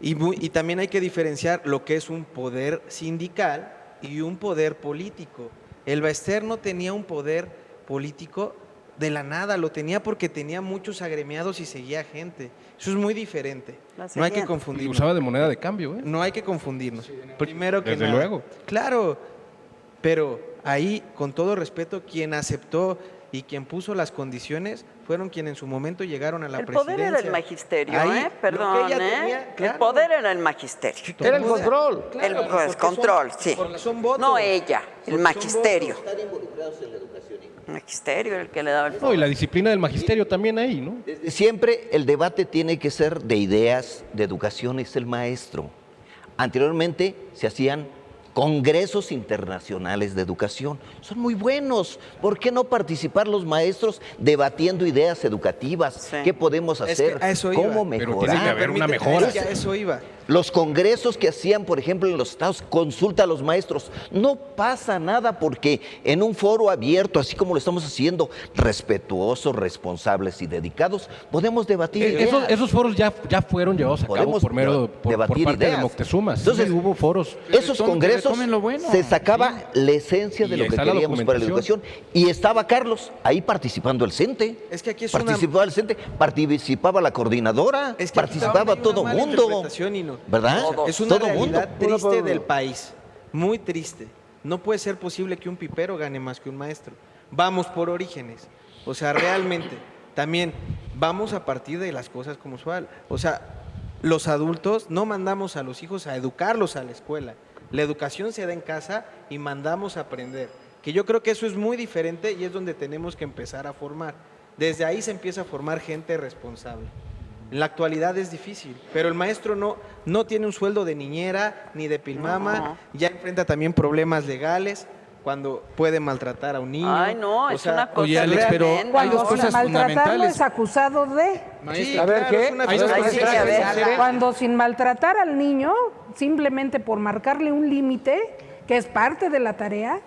Speaker 5: Y también hay que diferenciar lo que es un poder sindical y un poder político. El Baester no tenía un poder político de la nada, lo tenía porque tenía muchos agremiados y seguía gente. Eso es muy diferente.
Speaker 3: La
Speaker 5: No hay que
Speaker 3: seguían.
Speaker 6: Y
Speaker 5: confundirnos.
Speaker 6: usaba de moneda de cambio, ¿eh?
Speaker 5: No hay que confundirnos. Primero que
Speaker 6: Desde
Speaker 5: nada.
Speaker 6: luego.
Speaker 5: Claro, pero ahí, con todo respeto, quien aceptó y quien puso las condiciones fueron quienes en su momento llegaron a la
Speaker 3: El
Speaker 5: presidencia.
Speaker 3: poder era el magisterio,
Speaker 5: Ahí,
Speaker 3: ¿eh?
Speaker 5: lo que
Speaker 3: Perdón,
Speaker 5: ella
Speaker 3: ¿eh?
Speaker 5: tenía, claro.
Speaker 3: El poder era el magisterio.
Speaker 11: Era el control.
Speaker 3: El
Speaker 5: Claro,
Speaker 3: pues,
Speaker 5: porque
Speaker 3: control,
Speaker 5: son-
Speaker 3: sí.
Speaker 5: porque son votos.
Speaker 3: No ella, el
Speaker 5: Porque son
Speaker 3: magisterio.
Speaker 5: votos.
Speaker 3: El magisterio el que le daba el
Speaker 6: No, y
Speaker 3: poder.
Speaker 6: la disciplina del magisterio también ahí, ¿no?
Speaker 8: Siempre el debate tiene que ser de ideas, de educación, es el maestro. Anteriormente se hacían congresos internacionales de educación. Son muy buenos. ¿Por qué no participar los maestros debatiendo ideas educativas?
Speaker 3: Sí.
Speaker 8: ¿Qué podemos
Speaker 5: Es
Speaker 8: hacer?
Speaker 5: que a eso iba.
Speaker 8: ¿Cómo
Speaker 6: Pero
Speaker 8: mejorar?
Speaker 6: tiene que haber una
Speaker 5: Permíteme,
Speaker 6: mejora.
Speaker 5: es que a eso iba.
Speaker 8: Los congresos que hacían, por ejemplo, en los estados, consulta a los maestros. No pasa nada porque en un foro abierto, así como lo estamos haciendo, respetuosos, responsables y dedicados, podemos debatir ideas.
Speaker 6: Esos foros ya fueron llevados a cabo
Speaker 8: Podemos
Speaker 6: por
Speaker 8: debatir
Speaker 6: parte de
Speaker 8: ideas.
Speaker 6: Moctezuma. Sí,
Speaker 8: Entonces,
Speaker 6: hubo foros.
Speaker 8: Esos
Speaker 7: Tomen-
Speaker 8: congresos
Speaker 7: tomen lo bueno.
Speaker 8: se sacaba la esencia de
Speaker 6: Y
Speaker 8: lo que
Speaker 6: está la
Speaker 8: queríamos para la educación.
Speaker 6: documentación.
Speaker 8: Y estaba Carlos ahí participando el CENTE.
Speaker 5: Es que aquí es
Speaker 8: participaba el CENTE, participaba la coordinadora,
Speaker 5: Es que aquí
Speaker 8: participaba
Speaker 5: también hay
Speaker 8: todo
Speaker 5: una mala
Speaker 8: mundo.
Speaker 5: interpretación, Nino.
Speaker 8: ¿Verdad?
Speaker 5: Es una
Speaker 8: todo mundo.
Speaker 5: realidad triste del país, muy triste. No puede ser posible que un pipero gane más que un maestro. Vamos por orígenes. O sea, realmente, también vamos a partir de las cosas como son. O sea, los adultos no mandamos a los hijos a educarlos a la escuela. La educación se da en casa y mandamos a aprender. Que yo creo que eso es muy diferente y es donde tenemos que empezar a formar. Desde ahí se empieza a formar gente responsable. En la actualidad es difícil, pero el maestro no tiene un sueldo de niñera ni de pilmama,
Speaker 3: No.
Speaker 5: ya enfrenta también problemas legales cuando puede maltratar a un niño.
Speaker 3: Ay, no,
Speaker 5: O
Speaker 3: es
Speaker 5: sea,
Speaker 3: una cosa
Speaker 7: oye, Alex, pero
Speaker 3: tremenda.
Speaker 7: hay
Speaker 1: Cuando
Speaker 7: dos cosas
Speaker 1: sin maltratarlo
Speaker 7: fundamentales.
Speaker 1: es acusado de.
Speaker 5: Sí,
Speaker 11: A ver,
Speaker 5: claro,
Speaker 11: ¿qué?
Speaker 5: es una
Speaker 11: Hay dos
Speaker 5: cosa
Speaker 3: cosas que a ver.
Speaker 1: Cuando sin maltratar al niño, simplemente por marcarle un límite, que es parte de la tarea,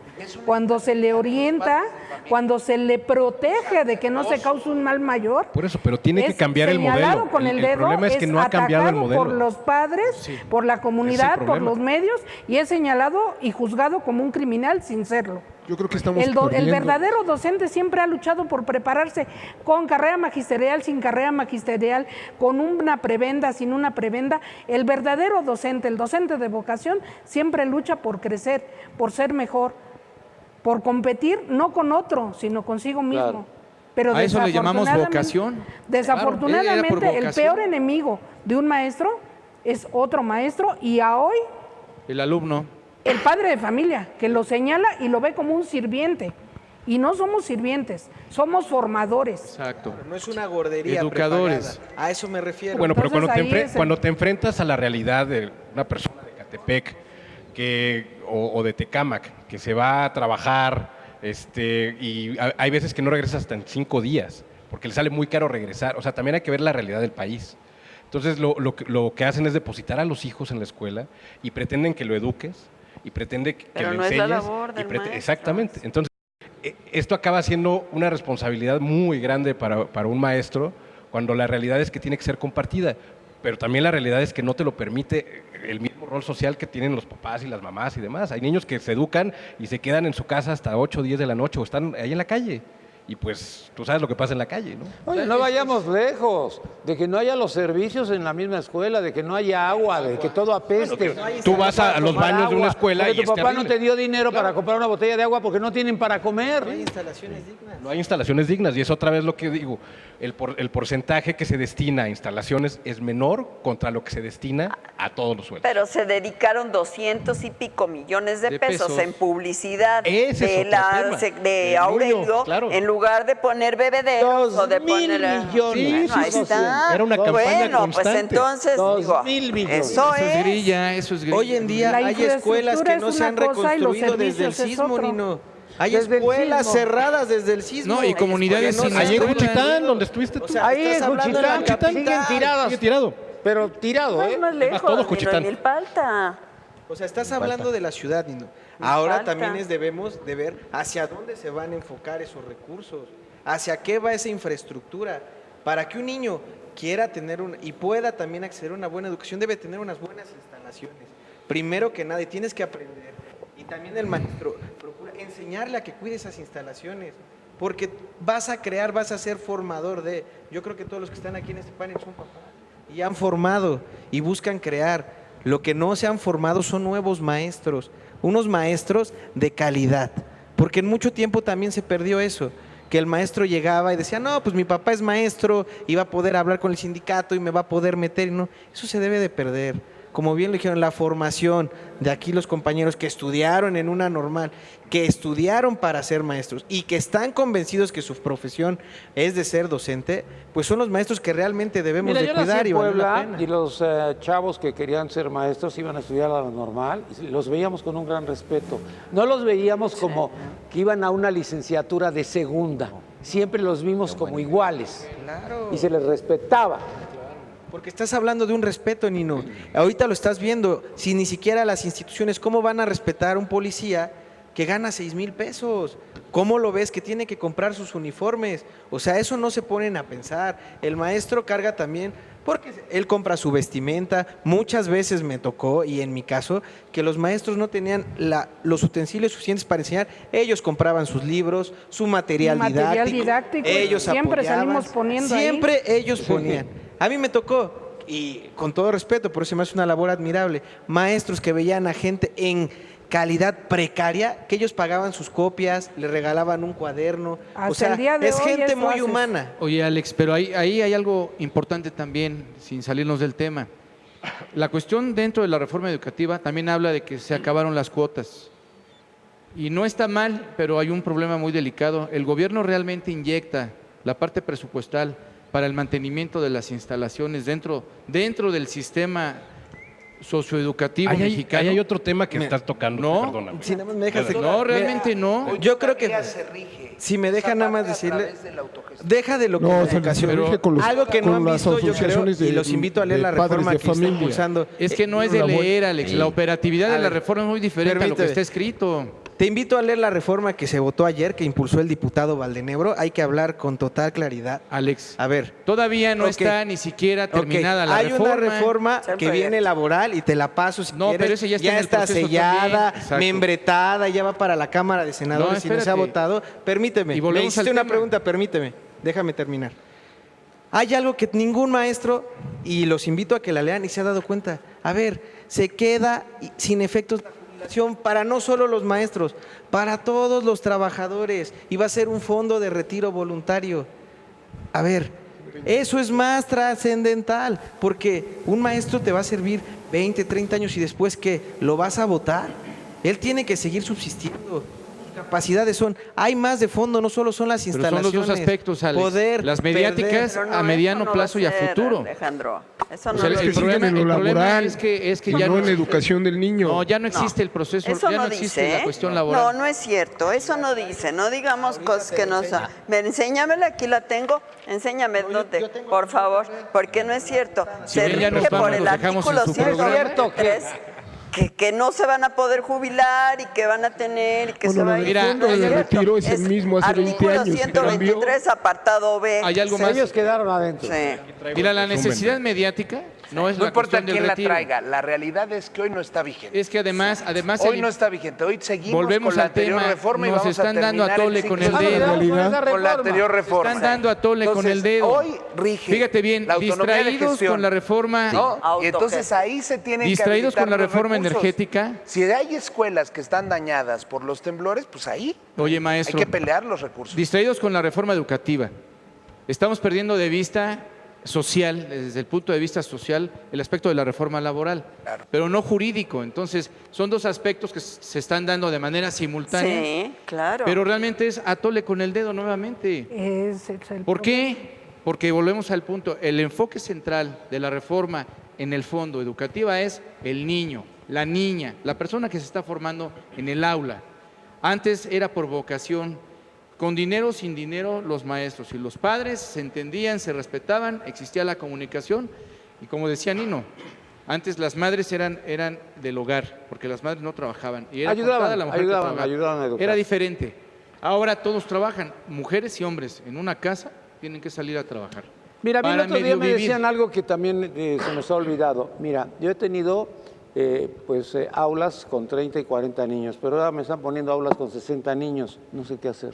Speaker 1: cuando se le orienta, cuando se le protege de que no se cause un mal mayor.
Speaker 6: Por eso, pero tiene que
Speaker 1: es
Speaker 6: cambiar el
Speaker 1: señalado
Speaker 6: modelo.
Speaker 1: con el dedo,
Speaker 6: problema es que no ha cambiado el
Speaker 1: atacado
Speaker 6: modelo.
Speaker 1: por los padres, por la comunidad, por
Speaker 6: problema.
Speaker 1: los medios, y es señalado y juzgado como un criminal sin serlo.
Speaker 9: Yo creo que estamos
Speaker 1: El
Speaker 9: perdiendo.
Speaker 1: verdadero docente siempre ha luchado por prepararse con carrera magisterial, sin carrera magisterial, con una prebenda, sin una prebenda. El verdadero docente, el docente de vocación, siempre lucha por crecer, por ser mejor, por competir no con otro, sino consigo mismo.
Speaker 11: Claro.
Speaker 1: Pero
Speaker 7: A eso le llamamos
Speaker 1: desafortunadamente-
Speaker 7: vocación.
Speaker 1: Desafortunadamente,
Speaker 7: Claro, era por
Speaker 1: el
Speaker 7: vocación.
Speaker 1: peor enemigo de un maestro es otro maestro, y a hoy
Speaker 7: El alumno.
Speaker 1: el padre de familia, que lo señala y lo ve como un sirviente. Y no somos sirvientes, somos formadores.
Speaker 7: Exacto.
Speaker 5: no es una gordería
Speaker 7: Educadores.
Speaker 5: prepagada. A eso me refiero.
Speaker 6: Bueno, pero
Speaker 1: Entonces, ahí es el-
Speaker 6: cuando te enfrentas a la realidad de una persona de Catepec o de Tecámac que se va a trabajar y hay veces que no regresa hasta en 5 días porque le sale muy caro regresar. O sea, también hay que ver la realidad del país. Entonces, lo que hacen es depositar a los hijos en la escuela y pretenden que lo eduques y pretende que
Speaker 3: Pero
Speaker 6: lo
Speaker 3: no es la
Speaker 6: enseñes.
Speaker 3: labor del maestro.
Speaker 6: Exactamente. Entonces, esto acaba siendo una responsabilidad muy grande para un maestro cuando la realidad es que tiene que ser compartida, pero también la realidad es que no te lo permite el mismo rol social que tienen los papás y las mamás y demás. Hay niños que se educan y se quedan en su casa hasta 8 o 10 de la noche o están ahí en la calle y pues tú sabes lo que pasa en la calle, ¿no?
Speaker 11: Oye, no vayamos lejos, de que no haya los servicios en la misma escuela, de que no haya agua, de que todo apeste.
Speaker 6: Tú vas a los baños de una escuela y
Speaker 11: tu papá no te dio dinero para comprar una botella de agua porque no tienen para comer.
Speaker 5: No hay instalaciones dignas.
Speaker 6: No hay instalaciones dignas y es otra vez lo que digo, el porcentaje que se destina a instalaciones es menor contra lo que se destina a todos los sueldos.
Speaker 3: Pero se dedicaron 200 y pico millones de pesos en publicidad
Speaker 6: Ese es otro tema.
Speaker 3: de Aurelio,
Speaker 6: claro.
Speaker 3: en lugar de poner bebederos o de
Speaker 11: 2,000
Speaker 3: poner...
Speaker 11: millones.
Speaker 3: Bueno, ahí está.
Speaker 6: Era una campaña
Speaker 3: bueno,
Speaker 6: constante.
Speaker 3: pues entonces,
Speaker 11: 2,000 millones.
Speaker 3: eso
Speaker 7: Eso es
Speaker 3: es.
Speaker 7: grilla, eso es grilla.
Speaker 5: Hoy en día
Speaker 1: La
Speaker 5: hay escuelas que
Speaker 1: infraestructura
Speaker 5: no
Speaker 1: es
Speaker 5: se han
Speaker 1: una cosa y los
Speaker 5: reconstruido desde el
Speaker 1: servicios es
Speaker 5: sismo,
Speaker 1: otro.
Speaker 5: Nino. Hay
Speaker 11: Desde el
Speaker 5: escuelas
Speaker 11: sismo.
Speaker 5: cerradas desde el sismo.
Speaker 7: No, y comunidades
Speaker 5: escuelas
Speaker 7: sin
Speaker 5: que no se
Speaker 6: Ahí en
Speaker 5: han
Speaker 7: escuela.
Speaker 6: Juchitán,
Speaker 5: reconstruido.
Speaker 6: donde estuviste tú.
Speaker 5: O sea,
Speaker 11: Ahí
Speaker 5: estás
Speaker 11: en
Speaker 5: hablando de la
Speaker 11: Juchitán siguen
Speaker 5: capital.
Speaker 11: tiradas.
Speaker 6: Sigue tirado.
Speaker 11: Pero tirado,
Speaker 3: No
Speaker 11: ¿eh?
Speaker 3: es más lejos,
Speaker 6: todo
Speaker 3: ni
Speaker 6: Juchitán.
Speaker 3: en Milpalta.
Speaker 5: O sea, estás hablando de la ciudad, Nino. Ahora
Speaker 3: falta.
Speaker 5: también debemos de ver hacia dónde se van a enfocar esos recursos, hacia qué va esa infraestructura. Para que un niño quiera tener y pueda también acceder a una buena educación, debe tener unas buenas instalaciones. Primero que nada, y tienes que aprender. Y también el maestro procura enseñarle a que cuide esas instalaciones, porque vas a ser formador de... Yo creo que todos los que están aquí en este panel son papás y han formado y buscan crear. Lo que no se han formado son nuevos maestros, unos maestros de calidad, porque en mucho tiempo también se perdió eso, que el maestro llegaba y decía, no, pues mi papá es maestro y va a poder hablar con el sindicato y me va a poder meter. No, eso se debe de perder. Como bien lo dijeron, la formación de aquí los compañeros que estudiaron en una normal, que estudiaron para ser maestros y que están convencidos que su profesión es de ser docente, pues son los maestros que realmente debemos
Speaker 11: Mira,
Speaker 5: de
Speaker 11: yo nací
Speaker 5: cuidar
Speaker 11: en
Speaker 5: y vale la
Speaker 11: Puebla
Speaker 5: pena.
Speaker 11: y los chavos que querían ser maestros iban a estudiar a la normal y los veíamos con un gran respeto. No los veíamos como que iban a una licenciatura de segunda. Siempre los vimos como iguales
Speaker 5: Claro.
Speaker 11: y se les respetaba.
Speaker 5: Porque estás hablando de un respeto, Nino. Ahorita lo estás viendo. Si ni siquiera las instituciones, ¿cómo van a respetar a un policía que gana 6,000 pesos? ¿Cómo lo ves que tiene que comprar sus uniformes? O sea, eso no se ponen a pensar. El maestro carga también, porque él compra su vestimenta. Muchas veces me tocó, y en mi caso, que los maestros no tenían los utensilios suficientes para enseñar. Ellos compraban sus libros, su material didáctico. Ellos
Speaker 1: siempre
Speaker 5: apoyaban.
Speaker 1: salimos poniendo ahí.
Speaker 5: Siempre ellos ponían. A mí me tocó, y con todo respeto, por eso me hace una labor admirable, maestros que veían a gente en calidad precaria, que ellos pagaban sus copias, le regalaban un cuaderno.
Speaker 1: Hasta
Speaker 5: o sea,
Speaker 1: el día de
Speaker 5: es
Speaker 1: hoy
Speaker 5: gente
Speaker 1: eso
Speaker 5: muy
Speaker 1: haces.
Speaker 5: humana.
Speaker 7: Oye, Alex, pero ahí hay algo importante también, sin salirnos del tema. La cuestión dentro de la reforma educativa también habla de que se acabaron las cuotas. Y no está mal, pero hay un problema muy delicado. El gobierno realmente inyecta la parte presupuestal para el mantenimiento de las instalaciones dentro del sistema socioeducativo mexicano.
Speaker 6: Ahí hay otro tema que estás tocando,
Speaker 7: No.
Speaker 6: perdóname.
Speaker 5: Si nada más me dejas
Speaker 7: No, realmente no.
Speaker 5: Yo creo que,
Speaker 4: Se rige
Speaker 5: si me deja nada más
Speaker 4: a
Speaker 5: decirle,
Speaker 4: través de la autogestión.
Speaker 5: deja de lo que
Speaker 9: No,
Speaker 5: es
Speaker 9: se
Speaker 5: educación.
Speaker 9: rige con los-
Speaker 5: Algo que no
Speaker 9: con
Speaker 5: han
Speaker 9: las
Speaker 5: visto, yo creo,
Speaker 9: asociaciones
Speaker 5: y los invito a leer
Speaker 9: de
Speaker 5: la
Speaker 9: padres
Speaker 5: reforma
Speaker 9: de
Speaker 5: que está
Speaker 9: familia.
Speaker 5: impulsando.
Speaker 7: Es que no es de leer, Alex. La operatividad de
Speaker 5: A
Speaker 7: la
Speaker 5: ver,
Speaker 7: reforma es muy diferente a lo que
Speaker 5: permíteme.
Speaker 7: está escrito.
Speaker 5: Te invito a leer la reforma que se votó ayer, que impulsó el diputado Valdenebro. Hay que hablar con total claridad.
Speaker 7: Alex,
Speaker 5: A ver,
Speaker 7: todavía no
Speaker 5: Ok.
Speaker 7: está ni siquiera
Speaker 5: ok,
Speaker 7: terminada la
Speaker 5: hay
Speaker 7: reforma.
Speaker 5: una reforma
Speaker 3: Está en
Speaker 5: que viene
Speaker 3: proyecto.
Speaker 5: laboral y te la paso si
Speaker 7: No,
Speaker 5: quieres.
Speaker 7: pero ese ya está en el proceso
Speaker 5: sellada,
Speaker 7: también. Exacto.
Speaker 5: membretada, ya va para la Cámara de Senadores
Speaker 7: No,
Speaker 5: y no se ha
Speaker 7: espérate.
Speaker 5: votado. Permíteme,
Speaker 7: Y
Speaker 5: me
Speaker 7: volvemos
Speaker 5: hiciste
Speaker 7: al
Speaker 5: una
Speaker 7: tema.
Speaker 5: pregunta, permíteme, déjame terminar. Hay algo que ningún maestro, y los invito a que la lean y se ha dado cuenta. A ver, se queda sin efectos la jubilación para no solo los maestros, para todos los trabajadores, y va a ser un fondo de retiro voluntario. A ver, eso es más trascendental, porque un maestro te va a servir 20, 30 años y después que lo vas a votar. Él tiene que seguir subsistiendo. Sus capacidades hay más de fondo, no solo son las
Speaker 7: Pero son
Speaker 5: instalaciones.
Speaker 7: los dos aspectos, Alex.
Speaker 5: Poder,
Speaker 7: Las mediáticas
Speaker 3: Pero no,
Speaker 7: a mediano
Speaker 3: eso no
Speaker 7: plazo
Speaker 3: va
Speaker 7: y a
Speaker 3: ser,
Speaker 7: futuro.
Speaker 3: Alejandro, eso no
Speaker 7: O sea,
Speaker 3: lo
Speaker 9: Es que
Speaker 7: el
Speaker 3: dice.
Speaker 9: siguen
Speaker 7: problema-
Speaker 9: en lo
Speaker 7: el problema
Speaker 9: laboral,
Speaker 7: es que
Speaker 9: no
Speaker 7: ya no
Speaker 9: en la educación del niño.
Speaker 7: No, ya no existe el proceso,
Speaker 3: Eso
Speaker 7: ya
Speaker 3: no,
Speaker 7: no existe
Speaker 3: dice,
Speaker 7: la
Speaker 3: ¿eh?
Speaker 7: cuestión
Speaker 3: No,
Speaker 7: laboral.
Speaker 3: no es cierto, eso no dice, no digamos cosas que no son. Enséñamela, aquí la tengo, enséñame dónde, por favor, porque no es cierto.
Speaker 7: Si
Speaker 3: Se
Speaker 7: bien ya nos
Speaker 3: rige
Speaker 7: vamos,
Speaker 3: por el
Speaker 7: los dejamos en
Speaker 3: artículo
Speaker 7: su programa.
Speaker 3: 123, que no se van a poder jubilar y que van a tener y que
Speaker 9: Bueno,
Speaker 3: se va a
Speaker 9: el
Speaker 3: ir.
Speaker 7: Mira,
Speaker 9: fondo
Speaker 3: No es
Speaker 9: de
Speaker 3: cierto.
Speaker 9: retiro es el mismo hace 20
Speaker 3: Artículo
Speaker 9: años. En cambio,
Speaker 3: 123, apartado B.
Speaker 7: Hay algo más.
Speaker 11: Ellos quedaron adentro.
Speaker 3: Sí.
Speaker 7: Mira, la necesidad mediática No es
Speaker 4: No
Speaker 7: la
Speaker 4: importa
Speaker 7: cuestión del
Speaker 4: quién la
Speaker 7: retiro.
Speaker 4: traiga, la realidad es que hoy no está vigente.
Speaker 7: Es que además
Speaker 4: Hoy no está vigente, hoy seguimos
Speaker 7: volvemos
Speaker 4: con la
Speaker 7: al
Speaker 4: anterior
Speaker 7: tema,
Speaker 4: reforma y
Speaker 7: nos
Speaker 4: vamos
Speaker 7: están
Speaker 4: a
Speaker 7: dando a
Speaker 4: terminar
Speaker 7: tole con el
Speaker 4: ciclo
Speaker 7: dedo.
Speaker 4: con la anterior reforma.
Speaker 7: Están dando a tole con el dedo.
Speaker 4: Hoy rige
Speaker 7: Fíjate bien,
Speaker 4: la autonomía de
Speaker 7: distraídos
Speaker 4: gestión.
Speaker 7: con la reforma,
Speaker 4: ¿No? Y entonces ahí se tienen
Speaker 7: distraídos
Speaker 4: que
Speaker 7: con la
Speaker 4: habilitar los
Speaker 7: reforma
Speaker 4: recursos.
Speaker 7: energética.
Speaker 4: Si hay escuelas que están dañadas por los temblores, pues ahí
Speaker 7: Oye, maestro,
Speaker 4: hay que pelear los recursos.
Speaker 7: distraídos con la reforma educativa. Estamos perdiendo de vista social, desde el punto de vista social, el aspecto de la reforma laboral, pero no jurídico. Entonces, son dos aspectos que se están dando de manera simultánea,
Speaker 3: Sí, claro.
Speaker 7: pero realmente es atole con el dedo nuevamente.
Speaker 1: Es el
Speaker 7: ¿Por
Speaker 1: problema.
Speaker 7: qué? Porque volvemos al punto, el enfoque central de la reforma en el fondo educativa es el niño, la niña, la persona que se está formando en el aula. Antes era por vocación, con dinero o sin dinero, los maestros y los padres se entendían, se respetaban, existía la comunicación y como decía Nino, antes las madres eran del hogar, porque las madres no trabajaban y era contada la mujer que trabajaba.
Speaker 11: ayudaban a educar.
Speaker 7: Era diferente. Ahora todos trabajan, mujeres y hombres, en una casa tienen que salir a trabajar.
Speaker 11: Mira, a mí el
Speaker 7: para
Speaker 11: otro día
Speaker 7: medio
Speaker 11: me
Speaker 7: vivir.
Speaker 11: decían algo que también se nos ha olvidado. Mira, yo he tenido aulas con 30 y 40 niños, pero ahora me están poniendo aulas con 60 niños. No sé qué hacer.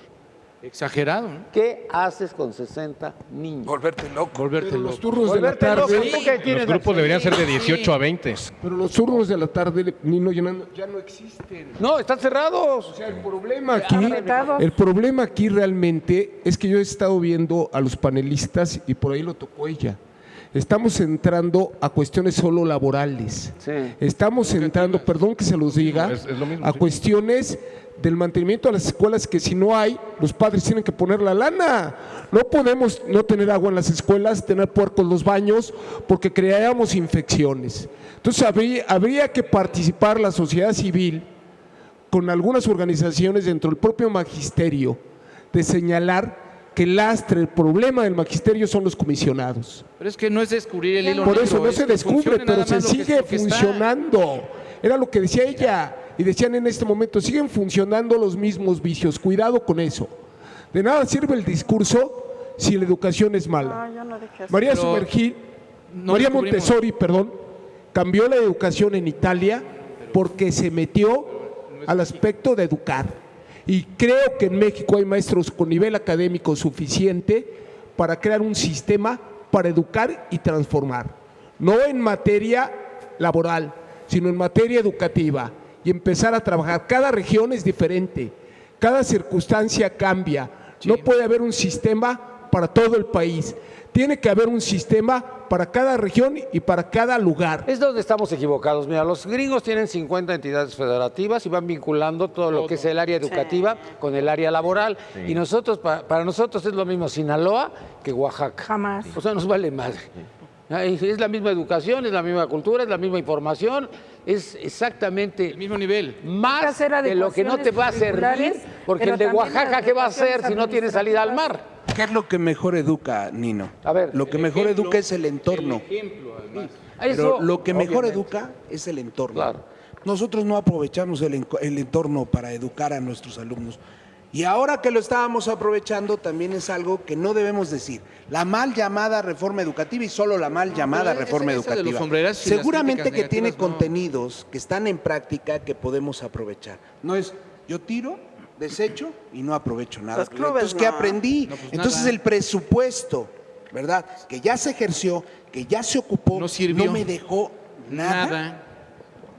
Speaker 7: Exagerado, ¿no?
Speaker 11: ¿Qué haces con 60 niños?
Speaker 4: Volverte loco.
Speaker 7: Volverte
Speaker 9: Pero
Speaker 7: loco.
Speaker 9: los turnos de la
Speaker 11: Volverte loco.
Speaker 9: tarde,
Speaker 11: ¿Tú qué tienes?
Speaker 6: Los grupos deberían ser de 18 a 20.
Speaker 9: pero los turnos de la tarde, Nino, ya no existen.
Speaker 11: No, están cerrados.
Speaker 9: O sea,
Speaker 1: Apretados.
Speaker 9: el problema aquí realmente es que yo he estado viendo a los panelistas y por ahí lo tocó ella. Estamos entrando a cuestiones solo laborales.
Speaker 11: Sí.
Speaker 9: Estamos entrando, perdón que se los diga,
Speaker 6: Es lo mismo,
Speaker 9: a
Speaker 6: sí.
Speaker 9: cuestiones del mantenimiento de las escuelas que si no hay, los padres tienen que poner la lana. No podemos no tener agua en las escuelas, tener puercos en los baños, porque creamos infecciones. Entonces habría que participar la sociedad civil con algunas organizaciones dentro del propio magisterio de señalar que el lastre, el problema del magisterio son los comisionados.
Speaker 7: Pero es que no es descubrir el hilo
Speaker 9: Por
Speaker 7: negro,
Speaker 9: eso no
Speaker 7: es
Speaker 9: se
Speaker 7: que
Speaker 9: descubre,
Speaker 7: funcione
Speaker 9: pero
Speaker 7: nada
Speaker 9: se
Speaker 7: más lo que-
Speaker 9: sigue
Speaker 7: lo que está.
Speaker 9: funcionando. Era lo que decía ella. Y decían en este momento, siguen funcionando los mismos vicios. Cuidado con eso. De nada sirve el discurso si la educación es mala.
Speaker 3: No, yo no dije eso.
Speaker 9: María
Speaker 7: Pero
Speaker 9: Sumergí,
Speaker 7: no
Speaker 9: María
Speaker 7: descubrimos.
Speaker 9: Montessori, perdón, cambió la educación en Italia porque se metió al aspecto de educar. Y creo que en México hay maestros con nivel académico suficiente para crear un sistema para educar y transformar. No en materia laboral, sino en materia educativa. Y empezar a trabajar. Cada región es diferente, cada circunstancia cambia. No puede haber un sistema para todo el país. Tiene que haber un sistema para cada región y para cada lugar.
Speaker 11: Es donde estamos equivocados. Mira, los gringos tienen 50 entidades federativas y van vinculando todo lo que es el área educativa con el área laboral. Y nosotros, para nosotros es lo mismo Sinaloa que Oaxaca.
Speaker 1: Jamás.
Speaker 11: O sea, nos vale madre. Es la misma educación, es la misma cultura, es la misma información, es exactamente
Speaker 7: El mismo nivel.
Speaker 11: más
Speaker 1: hacer
Speaker 11: de lo que no te va a servir,
Speaker 1: adecuaciones
Speaker 11: porque
Speaker 1: curriculares,
Speaker 11: el de
Speaker 1: pero
Speaker 11: Oaxaca,
Speaker 1: también
Speaker 11: ¿qué va a
Speaker 1: las
Speaker 11: hacer si no tiene salida al mar?
Speaker 10: ¿Qué es lo que mejor educa, Nino?
Speaker 11: A ver,
Speaker 10: lo que mejor educa es el entorno. Pero
Speaker 11: Eso,
Speaker 10: lo que mejor
Speaker 11: obviamente.
Speaker 10: educa es el entorno.
Speaker 11: Claro.
Speaker 10: Nosotros no aprovechamos el entorno para educar a nuestros alumnos. Y ahora que lo estábamos aprovechando, también es algo que no debemos decir. La mal llamada reforma educativa y solo la mal llamada
Speaker 7: pero
Speaker 10: reforma
Speaker 7: esa de los
Speaker 10: educativa.
Speaker 7: sombrerazos y las
Speaker 10: Seguramente
Speaker 7: críticas
Speaker 10: que tiene
Speaker 7: negativas, no.
Speaker 10: contenidos que están en práctica que podemos aprovechar. No es yo tiro, desecho y no aprovecho nada.
Speaker 3: Los clubes
Speaker 10: Entonces, ¿qué
Speaker 3: no.
Speaker 10: aprendí?
Speaker 7: No, pues
Speaker 10: Entonces,
Speaker 7: nada.
Speaker 10: el presupuesto, ¿verdad? Que ya se ejerció, que ya se ocupó,
Speaker 7: No sirvió.
Speaker 10: no me dejó
Speaker 7: Nada.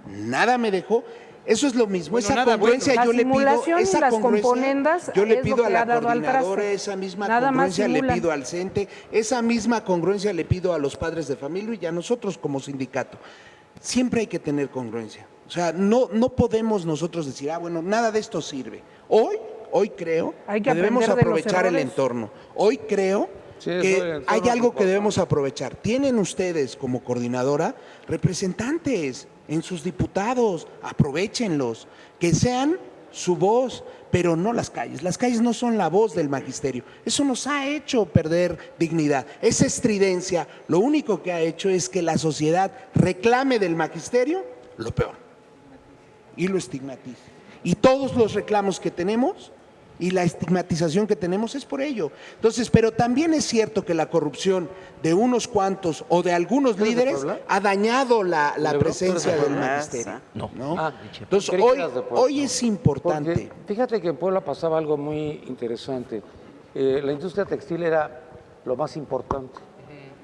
Speaker 10: nada me dejó. Eso es lo mismo,
Speaker 7: Bueno,
Speaker 10: esa
Speaker 7: nada
Speaker 10: congruencia
Speaker 1: bueno.
Speaker 10: yo
Speaker 1: La
Speaker 10: le pido,
Speaker 1: simulación y
Speaker 10: esa
Speaker 1: las
Speaker 10: congruencia,
Speaker 1: componendas
Speaker 10: yo le
Speaker 1: es lo
Speaker 10: pido
Speaker 1: que
Speaker 10: a la
Speaker 1: ha dado al
Speaker 10: coordinadora
Speaker 1: traste.
Speaker 10: esa misma
Speaker 1: Nada más
Speaker 10: congruencia, le
Speaker 1: simulan.
Speaker 10: pido al CENTE, esa misma congruencia le pido a los padres de familia y a nosotros como sindicato. Siempre hay que tener congruencia. O sea, no podemos nosotros decir, bueno, nada de esto sirve. Hoy creo
Speaker 1: Hay que
Speaker 10: que debemos
Speaker 1: aprender de los
Speaker 10: aprovechar el
Speaker 1: errores.
Speaker 10: entorno. Hoy creo
Speaker 11: Sí, eso, el
Speaker 10: que
Speaker 11: entorno
Speaker 10: hay algo que
Speaker 11: ocupa.
Speaker 10: debemos aprovechar. Tienen ustedes como coordinadora representantes en sus diputados, aprovechenlos, que sean su voz, pero no las calles. Las calles no son la voz del magisterio. Eso nos ha hecho perder dignidad. Esa estridencia, lo único que ha hecho es que la sociedad reclame del magisterio lo peor y lo estigmatice. Y todos los reclamos que tenemos y la estigmatización que tenemos es por ello. Entonces, pero también es cierto que la corrupción de unos cuantos o de algunos líderes ha dañado la presencia del magisterio.
Speaker 8: No.
Speaker 10: Entonces,
Speaker 11: creí que eras de Puebla.
Speaker 10: hoy es importante.
Speaker 11: Porque fíjate que en Puebla pasaba algo muy interesante. La industria textil era lo más importante.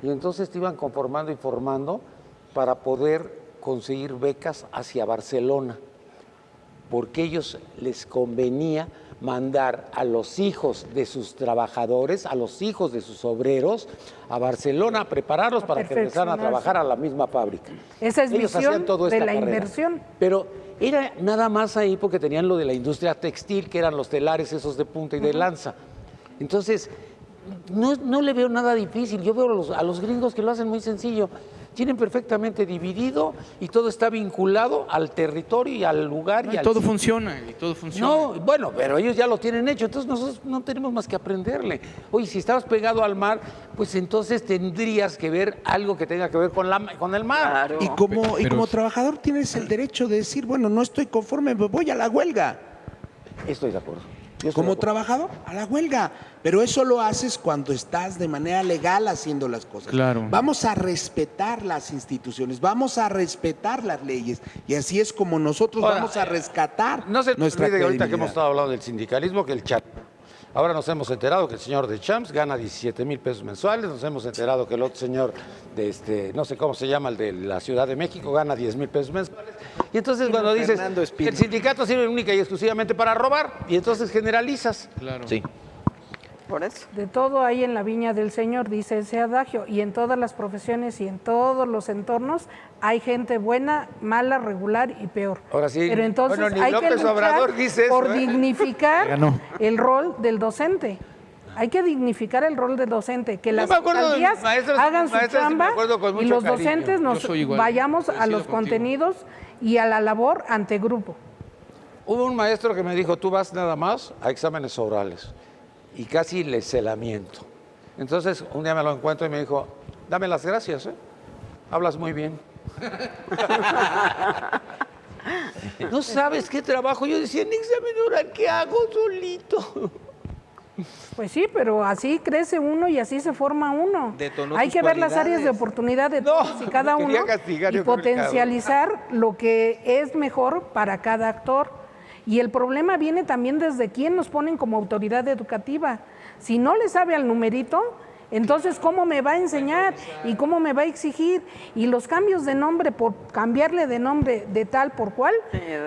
Speaker 11: Y entonces te iban conformando y formando para poder conseguir becas hacia Barcelona, porque ellos les convenía mandar a los hijos de sus trabajadores, a los hijos de sus obreros, a Barcelona a prepararlos para que empezaran a trabajar a la misma fábrica.
Speaker 1: Esa es
Speaker 11: Ellos
Speaker 1: visión
Speaker 11: hacían toda
Speaker 1: de
Speaker 11: esta
Speaker 1: la
Speaker 11: carrera.
Speaker 1: inversión.
Speaker 11: Pero era nada más ahí porque tenían lo de la industria textil, que eran los telares esos de punta y de lanza. Entonces, no le veo nada difícil. Yo veo a los gringos que lo hacen muy sencillo. Tienen perfectamente dividido y todo está vinculado al territorio y al lugar.
Speaker 7: No,
Speaker 11: y
Speaker 7: y
Speaker 11: al
Speaker 7: todo
Speaker 11: sitio.
Speaker 7: funciona, y todo funciona.
Speaker 11: No, bueno, pero ellos ya lo tienen hecho, entonces nosotros no tenemos más que aprenderle. Oye, si estabas pegado al mar, pues entonces tendrías que ver algo que tenga que ver con el mar.
Speaker 3: Claro.
Speaker 10: Y como trabajador tienes el derecho de decir, bueno, no estoy conforme, me voy a la huelga.
Speaker 11: Estoy de acuerdo. Yo estoy
Speaker 10: Como
Speaker 11: de acuerdo.
Speaker 10: trabajador, a la huelga. Pero eso lo haces cuando estás de manera legal haciendo las cosas.
Speaker 7: Claro.
Speaker 10: Vamos a respetar las instituciones, vamos a respetar las leyes. Y así es como nosotros
Speaker 11: Ahora,
Speaker 10: vamos a rescatar
Speaker 11: No se nos
Speaker 10: nuestra
Speaker 11: olvide que ahorita que
Speaker 10: credibilidad.
Speaker 11: hemos estado hablando del sindicalismo, que el chat. Ahora nos hemos enterado que el señor de Champs gana 17,000 pesos mensuales, nos hemos enterado que el otro señor de no sé cómo se llama, el de la Ciudad de México, gana 10,000 pesos mensuales. Y entonces cuando dices
Speaker 5: Fernando
Speaker 11: que
Speaker 5: Espino.
Speaker 11: el sindicato sirve única y exclusivamente para robar, y entonces generalizas.
Speaker 7: Claro.
Speaker 8: Sí.
Speaker 3: Por eso.
Speaker 1: De todo hay en la viña del Señor, dice ese adagio, y en todas las profesiones y en todos los entornos hay gente buena, mala, regular y peor.
Speaker 11: Ahora sí,
Speaker 1: Pero entonces
Speaker 11: bueno, ni
Speaker 1: hay que
Speaker 11: López
Speaker 1: luchar
Speaker 11: Obrador dice eso,
Speaker 1: por
Speaker 11: ¿eh?
Speaker 1: dignificar
Speaker 7: Ganó.
Speaker 1: el rol del docente. Hay que dignificar el rol del docente, que las
Speaker 11: me acuerdo de mis
Speaker 1: alcaldías
Speaker 11: maestros,
Speaker 1: hagan
Speaker 11: mis
Speaker 1: su
Speaker 11: maestras, sí me
Speaker 1: chamba
Speaker 11: acuerdo con
Speaker 1: y
Speaker 11: mucho
Speaker 1: los
Speaker 11: cariño.
Speaker 1: docentes nos
Speaker 7: Yo soy igual,
Speaker 1: vayamos a
Speaker 7: coincido
Speaker 1: los
Speaker 7: contigo.
Speaker 1: contenidos y a la labor ante grupo.
Speaker 11: Hubo un maestro que me dijo, tú vas nada más a exámenes orales, y casi le celamiento. Entonces, un día me lo encuentro y me dijo, dame las gracias, ¿eh? Hablas muy bien. No sabes qué trabajo. Yo decía, en examen oral, ¿qué hago solito?
Speaker 1: Pues sí, pero así crece uno y así se forma uno.
Speaker 5: Detonó
Speaker 1: Hay
Speaker 5: tus
Speaker 1: que ver las áreas de
Speaker 5: cualidades.
Speaker 1: oportunidad de
Speaker 11: No,
Speaker 1: todos y cada
Speaker 11: me
Speaker 1: uno
Speaker 11: quería castigar,
Speaker 1: y
Speaker 11: yo creo que
Speaker 1: potencializar lo que es mejor para cada actor. Y el problema viene también desde quién nos ponen como autoridad educativa. Si no le sabe al numerito, entonces ¿cómo me va a enseñar y cómo me va a exigir? Y los cambios de nombre, por cambiarle de nombre de tal por cual,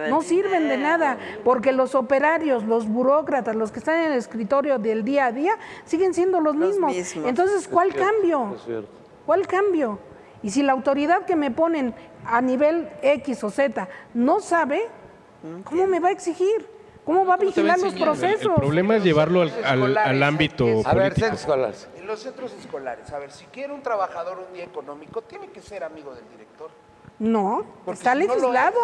Speaker 1: no sirven de nada, porque los operarios, los burócratas, los que están en el escritorio del día a día, siguen siendo los mismos. Entonces, ¿cuál cambio? ¿Cuál cambio? Y si la autoridad que me ponen a nivel X o Z no sabe, ¿cómo me va a exigir? ¿Cómo va a
Speaker 7: ¿Cómo te va a
Speaker 1: vigilar los
Speaker 7: enseñar?
Speaker 6: El
Speaker 1: procesos?
Speaker 6: problema es llevarlo al
Speaker 10: Escolares,
Speaker 6: ámbito
Speaker 11: A ver,
Speaker 6: político.
Speaker 11: centros escolares.
Speaker 10: En los centros escolares, a ver, si quiere un trabajador un día económico, tiene que ser amigo del director.
Speaker 1: No,
Speaker 10: Porque
Speaker 1: está
Speaker 10: si no lo
Speaker 1: legislado.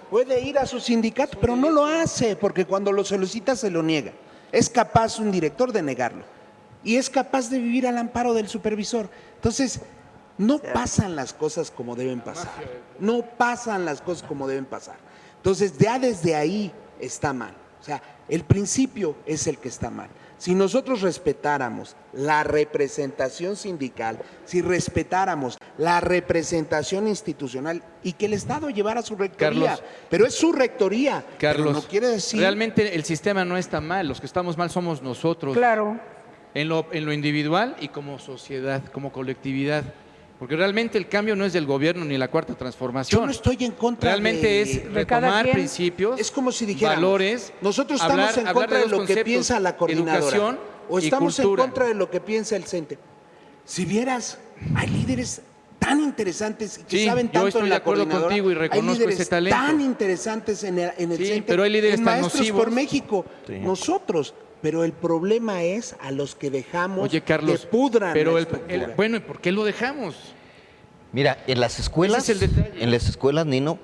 Speaker 10: Puede ir a su sindicato, pero no lo hace, porque cuando lo solicita se lo niega. Es capaz un director de negarlo. Y es capaz de vivir al amparo del supervisor. Entonces, no pasan las cosas como deben pasar. No pasan las cosas como deben pasar. Entonces, ya desde ahí está mal. O sea, el principio es el que está mal. Si nosotros respetáramos la representación sindical, si respetáramos la representación institucional y que el Estado llevara su rectoría,
Speaker 7: Carlos,
Speaker 10: pero es su rectoría,
Speaker 7: Carlos,
Speaker 10: pero no quiere decir...
Speaker 7: realmente el sistema no está mal, los que estamos mal somos nosotros.
Speaker 1: Claro.
Speaker 7: En lo individual y como sociedad, como colectividad. Porque realmente el cambio no es del gobierno ni la cuarta transformación.
Speaker 10: Yo no estoy en contra
Speaker 7: Realmente es
Speaker 1: de cada
Speaker 7: retomar
Speaker 1: quien.
Speaker 7: principios,
Speaker 10: Es como si dijéramos,
Speaker 7: valores.
Speaker 10: nosotros estamos en contra de
Speaker 7: dos
Speaker 10: lo que
Speaker 7: conceptos,
Speaker 10: piensa la coordinadora
Speaker 7: educación
Speaker 10: o
Speaker 7: y
Speaker 10: estamos en
Speaker 7: cultura.
Speaker 10: contra de lo que piensa el CENTE. Si vieras, hay líderes tan interesantes y que
Speaker 7: Sí,
Speaker 10: saben
Speaker 7: yo
Speaker 10: tanto
Speaker 7: estoy
Speaker 10: en
Speaker 7: de
Speaker 10: la
Speaker 7: acuerdo
Speaker 10: coordinadora.
Speaker 7: contigo y
Speaker 10: hay
Speaker 7: reconozco
Speaker 10: líderes
Speaker 7: ese talento.
Speaker 10: tan interesantes en el
Speaker 7: Sí,
Speaker 10: CENTE,
Speaker 7: pero hay líderes
Speaker 10: en
Speaker 7: tan
Speaker 10: Maestros
Speaker 7: nocivos.
Speaker 10: por México,
Speaker 7: Sí.
Speaker 10: nosotros. Pero el problema es a los que dejamos
Speaker 7: Oye, Carlos,
Speaker 10: que pudran
Speaker 7: pero
Speaker 10: la estructura.
Speaker 7: bueno, ¿y por qué lo dejamos?
Speaker 8: Mira, en las escuelas,
Speaker 7: Ese es el detalle.
Speaker 8: en las escuelas, Nino,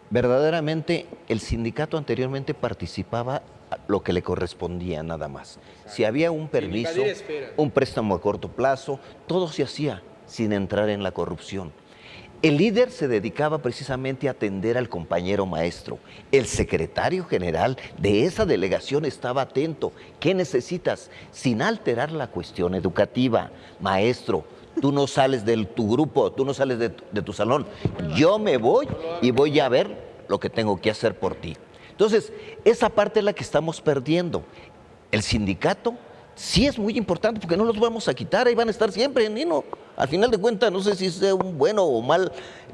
Speaker 8: verdaderamente el sindicato anteriormente participaba lo que le correspondía nada más. Si había un permiso,
Speaker 5: invadir esferas.
Speaker 8: un préstamo a corto plazo, todo se hacía sin entrar en la corrupción. El líder se dedicaba precisamente a atender al compañero maestro. El secretario general de esa delegación estaba atento. ¿Qué necesitas? Sin alterar la cuestión educativa. Maestro, tú no sales de tu grupo, tú no sales de tu salón. Yo me voy y voy a ver lo que tengo que hacer por ti. Entonces, esa parte es la que estamos perdiendo. El sindicato sí es muy importante porque no los vamos a quitar, ahí van a estar siempre, Nino. Al final de cuentas, no sé si sea un bueno o mal,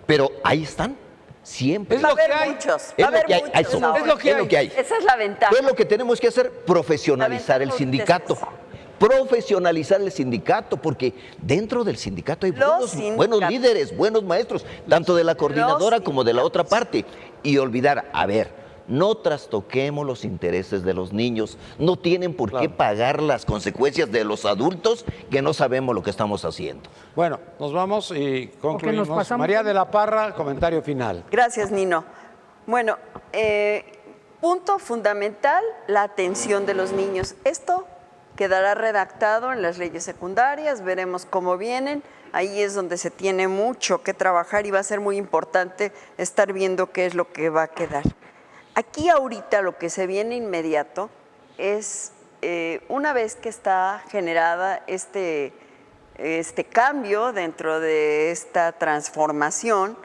Speaker 8: pero ahí están, siempre.
Speaker 3: Va a haber muchos, va a haber muchos.
Speaker 8: Es lo que hay.
Speaker 3: Esa es la ventaja.
Speaker 8: Entonces lo que tenemos que hacer, profesionalizar el sindicato. Profesionalizar el sindicato, porque dentro del sindicato hay buenos líderes, buenos maestros, tanto de la coordinadora como de la otra parte. Y olvidar, a ver, no trastoquemos los intereses de los niños, no tienen por qué pagar las consecuencias de los adultos que no sabemos lo que estamos haciendo.
Speaker 11: Bueno, nos vamos y concluimos. María de la Parra, comentario final.
Speaker 3: Gracias, Nino. Bueno, punto fundamental, la atención de los niños. Esto quedará redactado en las leyes secundarias, veremos cómo vienen. Ahí es donde se tiene mucho que trabajar y va a ser muy importante estar viendo qué es lo que va a quedar. Aquí ahorita lo que se viene inmediato es, una vez que está generada este cambio dentro de esta transformación,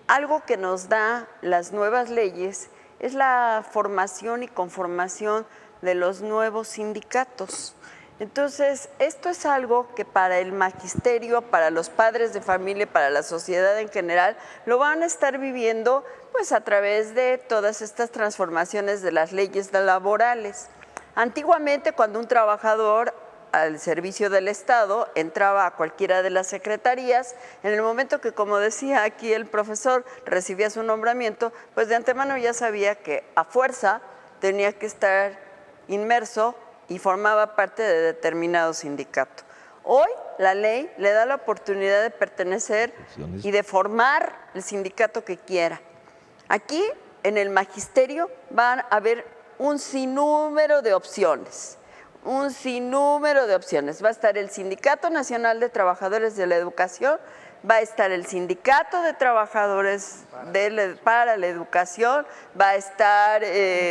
Speaker 3: algo que nos da las nuevas leyes es la formación y conformación de los nuevos sindicatos. Entonces, esto es algo que para el magisterio, para los padres de familia, para la sociedad en general, lo van a estar viviendo pues a través de todas estas transformaciones de las leyes laborales. Antiguamente, cuando un trabajador al servicio del Estado entraba a cualquiera de las secretarías, en el momento que, como decía aquí el profesor, recibía su nombramiento, pues de antemano ya sabía que a fuerza tenía que estar inmerso y formaba parte de determinado sindicato. Hoy la ley le da la oportunidad de pertenecer y de formar el sindicato que quiera. Aquí, en el magisterio, van a haber un sinnúmero de opciones. Un sinnúmero de opciones. Va a estar el Sindicato Nacional de Trabajadores de la Educación, va a estar el Sindicato de Trabajadores para la Educación, va a estar,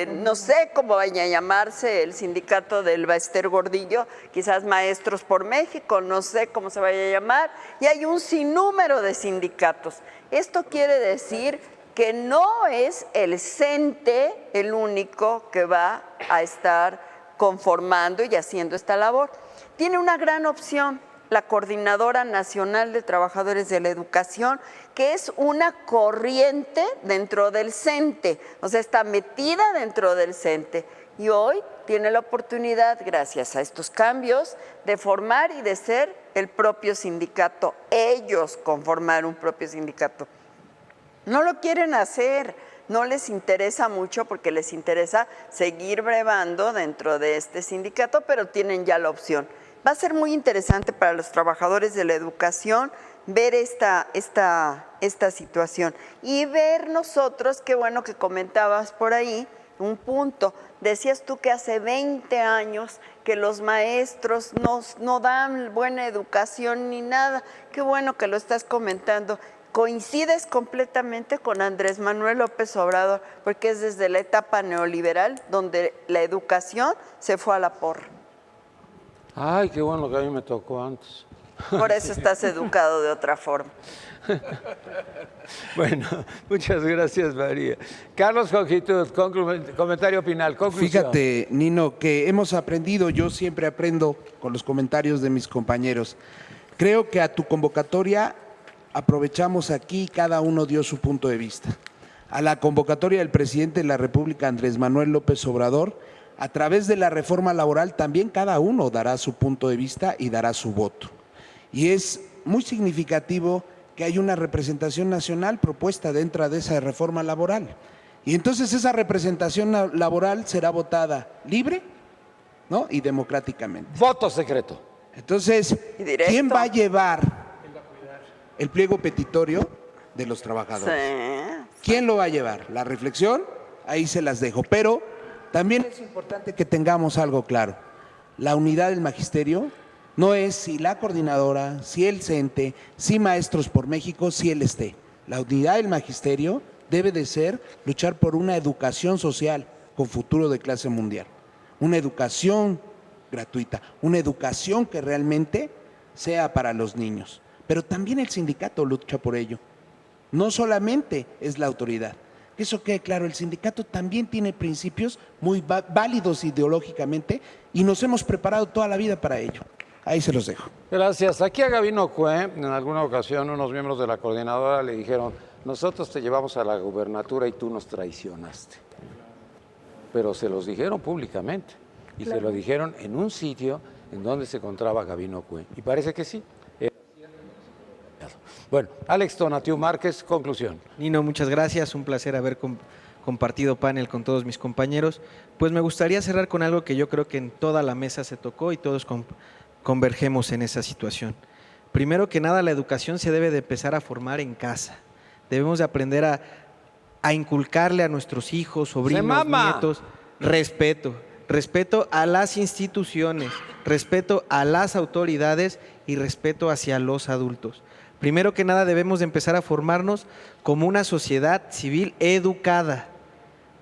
Speaker 3: no sé cómo vaya a llamarse, el Sindicato del Baester Gordillo, quizás Maestros por México, no sé cómo se vaya a llamar, y hay un sinnúmero de sindicatos. Esto quiere decir que no es el CENTE el único que va a estar conformando y haciendo esta labor. Tiene una gran opción, la Coordinadora Nacional de Trabajadores de la Educación, que es una corriente dentro del CENTE, o sea, está metida dentro del CENTE. Y hoy tiene la oportunidad, gracias a estos cambios, de formar y de ser el propio sindicato, ellos conformar un propio sindicato. No lo quieren hacer, no les interesa mucho porque les interesa seguir brevando dentro de este sindicato, pero tienen ya la opción. Va a ser muy interesante para los trabajadores de la educación ver esta situación y ver nosotros, qué bueno que comentabas por ahí, un punto. Decías tú que hace 20 años que los maestros no dan buena educación ni nada. Qué bueno que lo estás comentando. Coincides completamente con Andrés Manuel López Obrador, porque es desde la etapa neoliberal donde la educación se fue a la porra.
Speaker 11: Ay, qué bueno que a mí me tocó antes.
Speaker 3: Por eso estás educado de otra forma.
Speaker 11: Bueno, muchas gracias, María. Carlos Jongitud, comentario final, conclusión.
Speaker 10: Fíjate, Nino, que hemos aprendido, yo siempre aprendo con los comentarios de mis compañeros. Creo que a tu convocatoria aprovechamos aquí, cada uno dio su punto de vista. A la convocatoria del presidente de la República, Andrés Manuel López Obrador, a través de la reforma laboral también cada uno dará su punto de vista y dará su voto. Y es muy significativo que hay una representación nacional propuesta dentro de esa reforma laboral. Y entonces esa representación laboral será votada libre, ¿no? Y democráticamente.
Speaker 11: Voto secreto.
Speaker 10: Entonces, ¿quién va a llevar el pliego petitorio de los trabajadores?
Speaker 3: Sí.
Speaker 10: ¿Quién lo va a llevar? La reflexión, ahí se las dejo. Pero también es importante que tengamos algo claro. La unidad del magisterio no es si la coordinadora, si el CENTE, si Maestros por México, si el ESTE. La unidad del magisterio debe de ser luchar por una educación social con futuro de clase mundial, una educación gratuita, una educación que realmente sea para los niños. Pero también el sindicato lucha por ello. No solamente es la autoridad. Que eso quede claro, el sindicato también tiene principios muy válidos ideológicamente y nos hemos preparado toda la vida para ello. Ahí se los dejo.
Speaker 11: Gracias. Aquí a Gabino Cue, en alguna ocasión unos miembros de la coordinadora le dijeron, nosotros te llevamos a la gubernatura y tú nos traicionaste. Pero se los dijeron públicamente y se lo dijeron en un sitio en donde se encontraba Gabino Cue. Y parece que sí. Bueno, Alex Tonatiu Márquez, conclusión.
Speaker 5: Nino, muchas gracias. Un placer haber compartido panel con todos mis compañeros. Pues me gustaría cerrar con algo que yo creo que en toda la mesa se tocó y todos convergemos en esa situación. Primero que nada, la educación se debe de empezar a formar en casa. Debemos de aprender a inculcarle a nuestros hijos, sobrinos, nietos, respeto a las instituciones, respeto a las autoridades y respeto hacia los adultos. Primero que nada, debemos de empezar a formarnos como una sociedad civil educada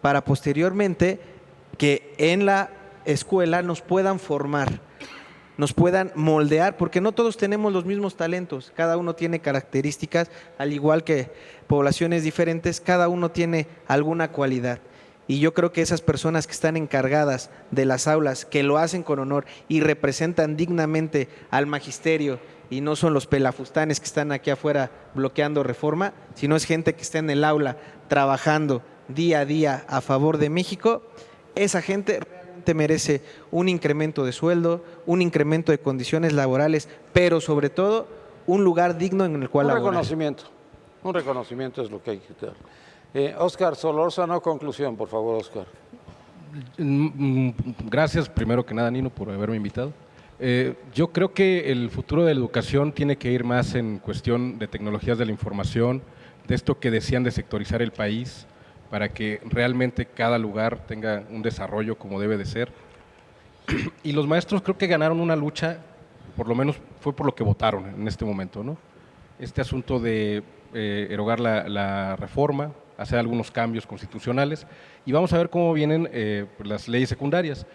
Speaker 5: para posteriormente que en la escuela nos puedan formar, nos puedan moldear, porque no todos tenemos los mismos talentos, cada uno tiene características, al igual que poblaciones diferentes, cada uno tiene alguna cualidad. Y yo creo que esas personas que están encargadas de las aulas, que lo hacen con honor y representan dignamente al magisterio, y no son los pelafustanes que están aquí afuera bloqueando reforma, sino es gente que está en el aula trabajando día a día a favor de México, esa gente realmente merece un incremento de sueldo, un incremento de condiciones laborales, pero sobre todo un lugar digno en el cual laborar.
Speaker 11: Un reconocimiento es lo que hay que dar. Óscar Solórzano, conclusión, por favor, Óscar.
Speaker 6: Gracias, primero que nada, Nino, por haberme invitado. Yo creo que el futuro de la educación tiene que ir más en cuestión de tecnologías de la información, de esto que decían de sectorizar el país, para que realmente cada lugar tenga un desarrollo como debe de ser. Y los maestros creo que ganaron una lucha, por lo menos fue por lo que votaron en este momento, ¿no? Este asunto de erogar la reforma, hacer algunos cambios constitucionales, y vamos a ver cómo vienen las leyes secundarias,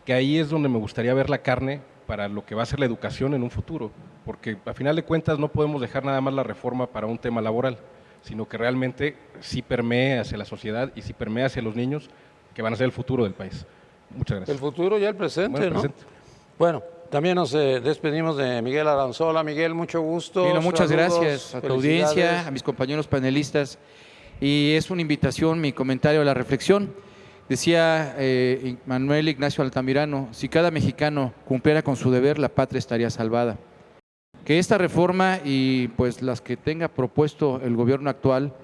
Speaker 6: que ahí es donde me gustaría ver la carne para lo que va a ser la educación en un futuro, porque a final de cuentas no podemos dejar nada más la reforma para un tema laboral, sino que realmente sí permee hacia la sociedad y sí permee hacia los niños, que van a ser el futuro del país. Muchas gracias.
Speaker 11: El futuro ya el presente,
Speaker 6: bueno,
Speaker 11: ¿no?
Speaker 6: Presente.
Speaker 11: Bueno, también nos despedimos de Miguel Aranzola. Miguel, mucho gusto.
Speaker 7: Nino, muchas
Speaker 11: Saludos,
Speaker 7: gracias a tu audiencia, a mis compañeros panelistas, y es una invitación, mi comentario a la reflexión. Decía Manuel Ignacio Altamirano, si cada mexicano cumpliera con su deber, la patria estaría salvada. Que esta reforma y pues las que tenga propuesto el gobierno actual,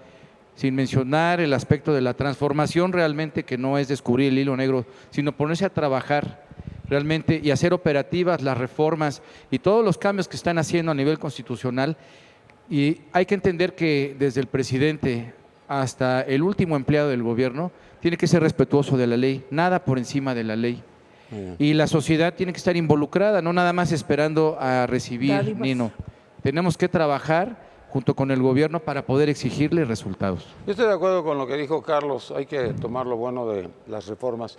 Speaker 7: sin mencionar el aspecto de la transformación realmente, que no es descubrir el hilo negro, sino ponerse a trabajar realmente y hacer operativas las reformas y todos los cambios que están haciendo a nivel constitucional. Y hay que entender que desde el presidente hasta el último empleado del gobierno tiene que ser respetuoso de la ley, nada por encima de la ley. Y la sociedad tiene que estar involucrada, no nada más esperando a recibir,
Speaker 1: Dádivas.
Speaker 7: Nino. Tenemos que trabajar junto con el gobierno para poder exigirle resultados.
Speaker 11: Yo estoy de acuerdo con lo que dijo Carlos, hay que tomar lo bueno de las reformas.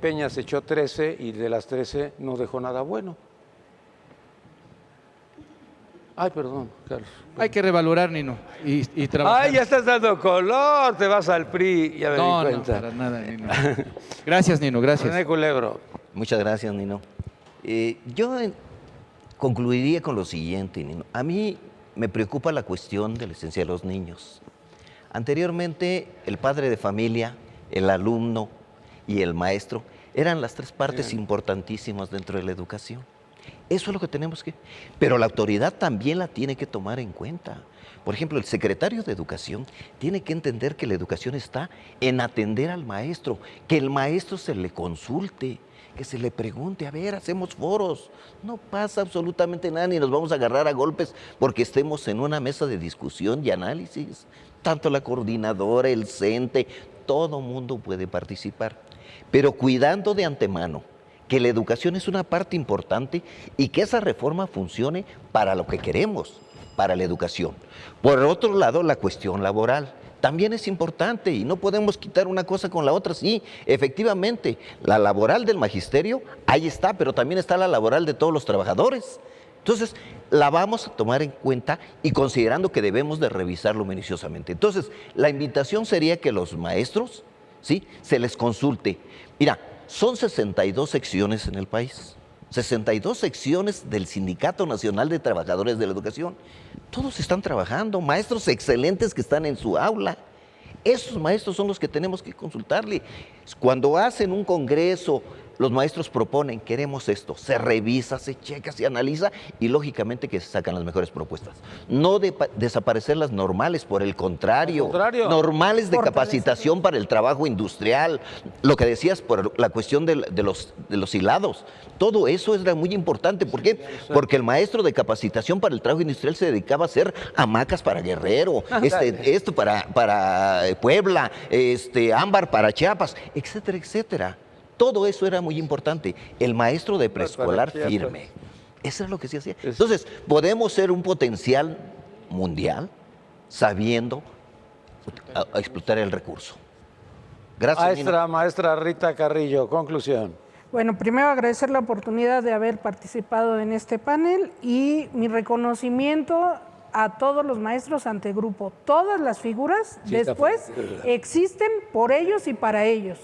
Speaker 11: Peña se echó 13 y de las 13 no dejó nada bueno. Ay, perdón, Carlos.
Speaker 7: Hay que revalorar, Nino, y trabajar.
Speaker 11: Ay, ya estás dando color, te vas al PRI, ya me di cuenta.
Speaker 7: No, para nada, Nino. Gracias, Nino, gracias.
Speaker 11: René Culebro.
Speaker 8: Muchas gracias, Nino. Yo concluiría con lo siguiente, Nino. A mí me preocupa la cuestión de la esencia de los niños. Anteriormente, el padre de familia, el alumno y el maestro eran las tres partes importantísimas dentro de la educación. Eso es lo que tenemos que... Pero la autoridad también la tiene que tomar en cuenta. Por ejemplo, el secretario de Educación tiene que entender que la educación está en atender al maestro, que el maestro se le consulte, que se le pregunte, a ver, hacemos foros. No pasa absolutamente nada ni nos vamos a agarrar a golpes porque estemos en una mesa de discusión y análisis. Tanto la coordinadora, el CENTE, todo mundo puede participar, pero cuidando de antemano que la educación es una parte importante y que esa reforma funcione para lo que queremos, para la educación. Por otro lado, la cuestión laboral también es importante y no podemos quitar una cosa con la otra. Sí, efectivamente, la laboral del magisterio, ahí está, pero también está la laboral de todos los trabajadores. Entonces, la vamos a tomar en cuenta y considerando que debemos de revisarlo minuciosamente. Entonces, la invitación sería que los maestros, ¿sí?, se les consulte. Mira, son 62 secciones en el país, 62 secciones del Sindicato Nacional de Trabajadores de la Educación. Todos están trabajando, maestros excelentes que están en su aula. Esos maestros son los que tenemos que consultarle. Cuando hacen un congreso, los maestros proponen, queremos esto, se revisa, se checa, se analiza y lógicamente que se sacan las mejores propuestas. No desaparecer las normales, por el contrario, normales de capacitación para el trabajo industrial, lo que decías por la cuestión de los hilados, todo eso era muy importante. ¿Por qué? Porque el maestro de capacitación para el trabajo industrial se dedicaba a hacer hamacas para Guerrero, esto para Puebla, ámbar para Chiapas, etcétera, etcétera. Todo eso era muy importante. El maestro de preescolar firme. Eso es lo que se hacía. Entonces, podemos ser un potencial mundial sabiendo explotar el recurso. Gracias,
Speaker 11: Maestra Rita Carrillo, conclusión.
Speaker 1: Bueno, primero agradecer la oportunidad de haber participado en este panel y mi reconocimiento a todos los maestros ante grupo. Todas las figuras después existen por ellos y para ellos.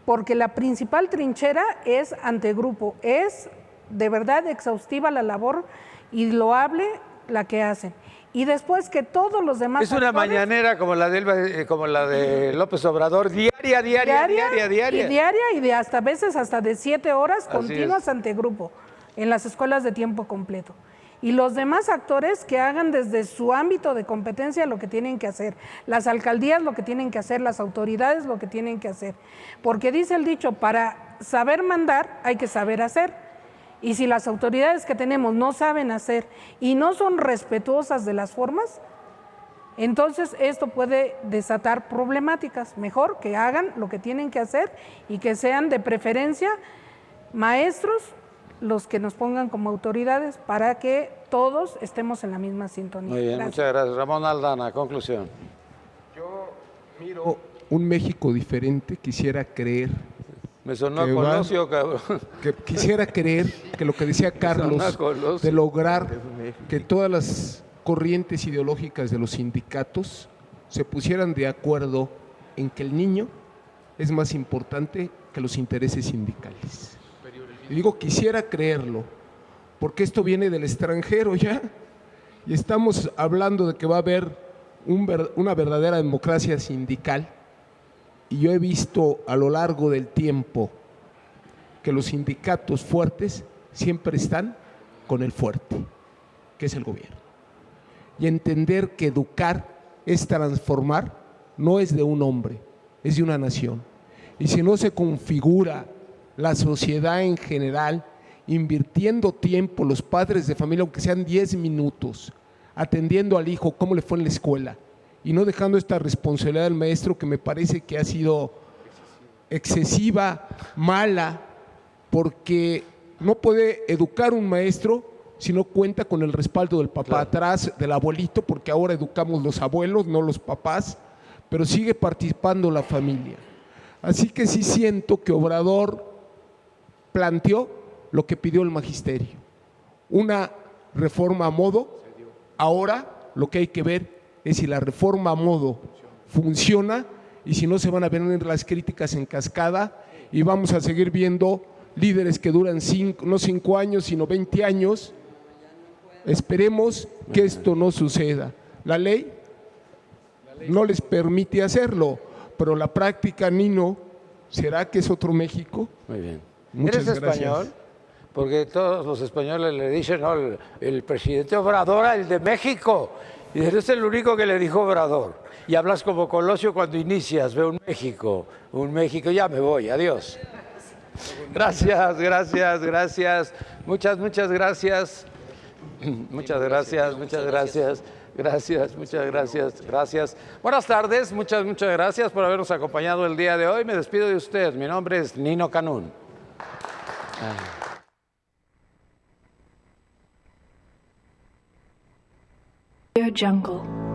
Speaker 1: Porque la principal trinchera es ante grupo, es de verdad exhaustiva la labor y loable la que hacen. Y después que todos los demás
Speaker 11: es una mañanera como la de López Obrador, diaria.
Speaker 1: Y de hasta veces hasta de 7 horas continuas ante grupo en las escuelas de tiempo completo. Y los demás actores que hagan desde su ámbito de competencia lo que tienen que hacer, las alcaldías lo que tienen que hacer, las autoridades lo que tienen que hacer, porque dice el dicho, para saber mandar hay que saber hacer, y si las autoridades que tenemos no saben hacer y no son respetuosas de las formas, entonces esto puede desatar problemáticas. Mejor que hagan lo que tienen que hacer y que sean de preferencia maestros los que nos pongan como autoridades para que todos estemos en la misma sintonía.
Speaker 11: Muy bien, muchas gracias. Ramón Aldana, conclusión.
Speaker 9: Yo miro un México diferente, quisiera creer.
Speaker 11: Me sonó a Colosio, cabrón.
Speaker 9: Que quisiera creer que lo que decía Carlos, de lograr que todas las corrientes ideológicas de los sindicatos se pusieran de acuerdo en que el niño es más importante que los intereses sindicales. Y digo, quisiera creerlo, porque esto viene del extranjero ya, y estamos hablando de que va a haber una verdadera democracia sindical, y yo he visto a lo largo del tiempo que los sindicatos fuertes siempre están con el fuerte, que es el gobierno. Y entender que educar es transformar, no es de un hombre, es de una nación. Y si no se configura la sociedad en general, invirtiendo tiempo, los padres de familia, aunque sean 10 minutos, atendiendo al hijo, cómo le fue en la escuela, y no dejando esta responsabilidad del maestro que me parece que ha sido excesiva, mala, porque no puede educar un maestro si no cuenta con el respaldo del papá atrás, del abuelito, porque ahora educamos los abuelos, no los papás, pero sigue participando la familia. Así que sí siento que Obrador planteó lo que pidió el magisterio, una reforma a modo. Ahora lo que hay que ver es si la reforma a modo funciona y si no se van a venir las críticas en cascada y vamos a seguir viendo líderes que duran no 5 años, sino 20 años. Esperemos que esto no suceda. La ley no les permite hacerlo, pero la práctica, Nino, ¿será que es otro México?
Speaker 11: Muy bien.
Speaker 9: Muchas
Speaker 11: ¿Eres
Speaker 9: gracias.
Speaker 11: español? Porque todos los españoles le dicen, no, el presidente Obrador, el de México. Y eres el único que le dijo Obrador. Y hablas como Colosio cuando inicias, ve un México, ya me voy, adiós. Gracias. Muchas gracias. Muchas gracias. Buenas tardes, muchas gracias por habernos acompañado el día de hoy. Me despido de usted. Mi nombre es Nino Canún.
Speaker 12: Jungle.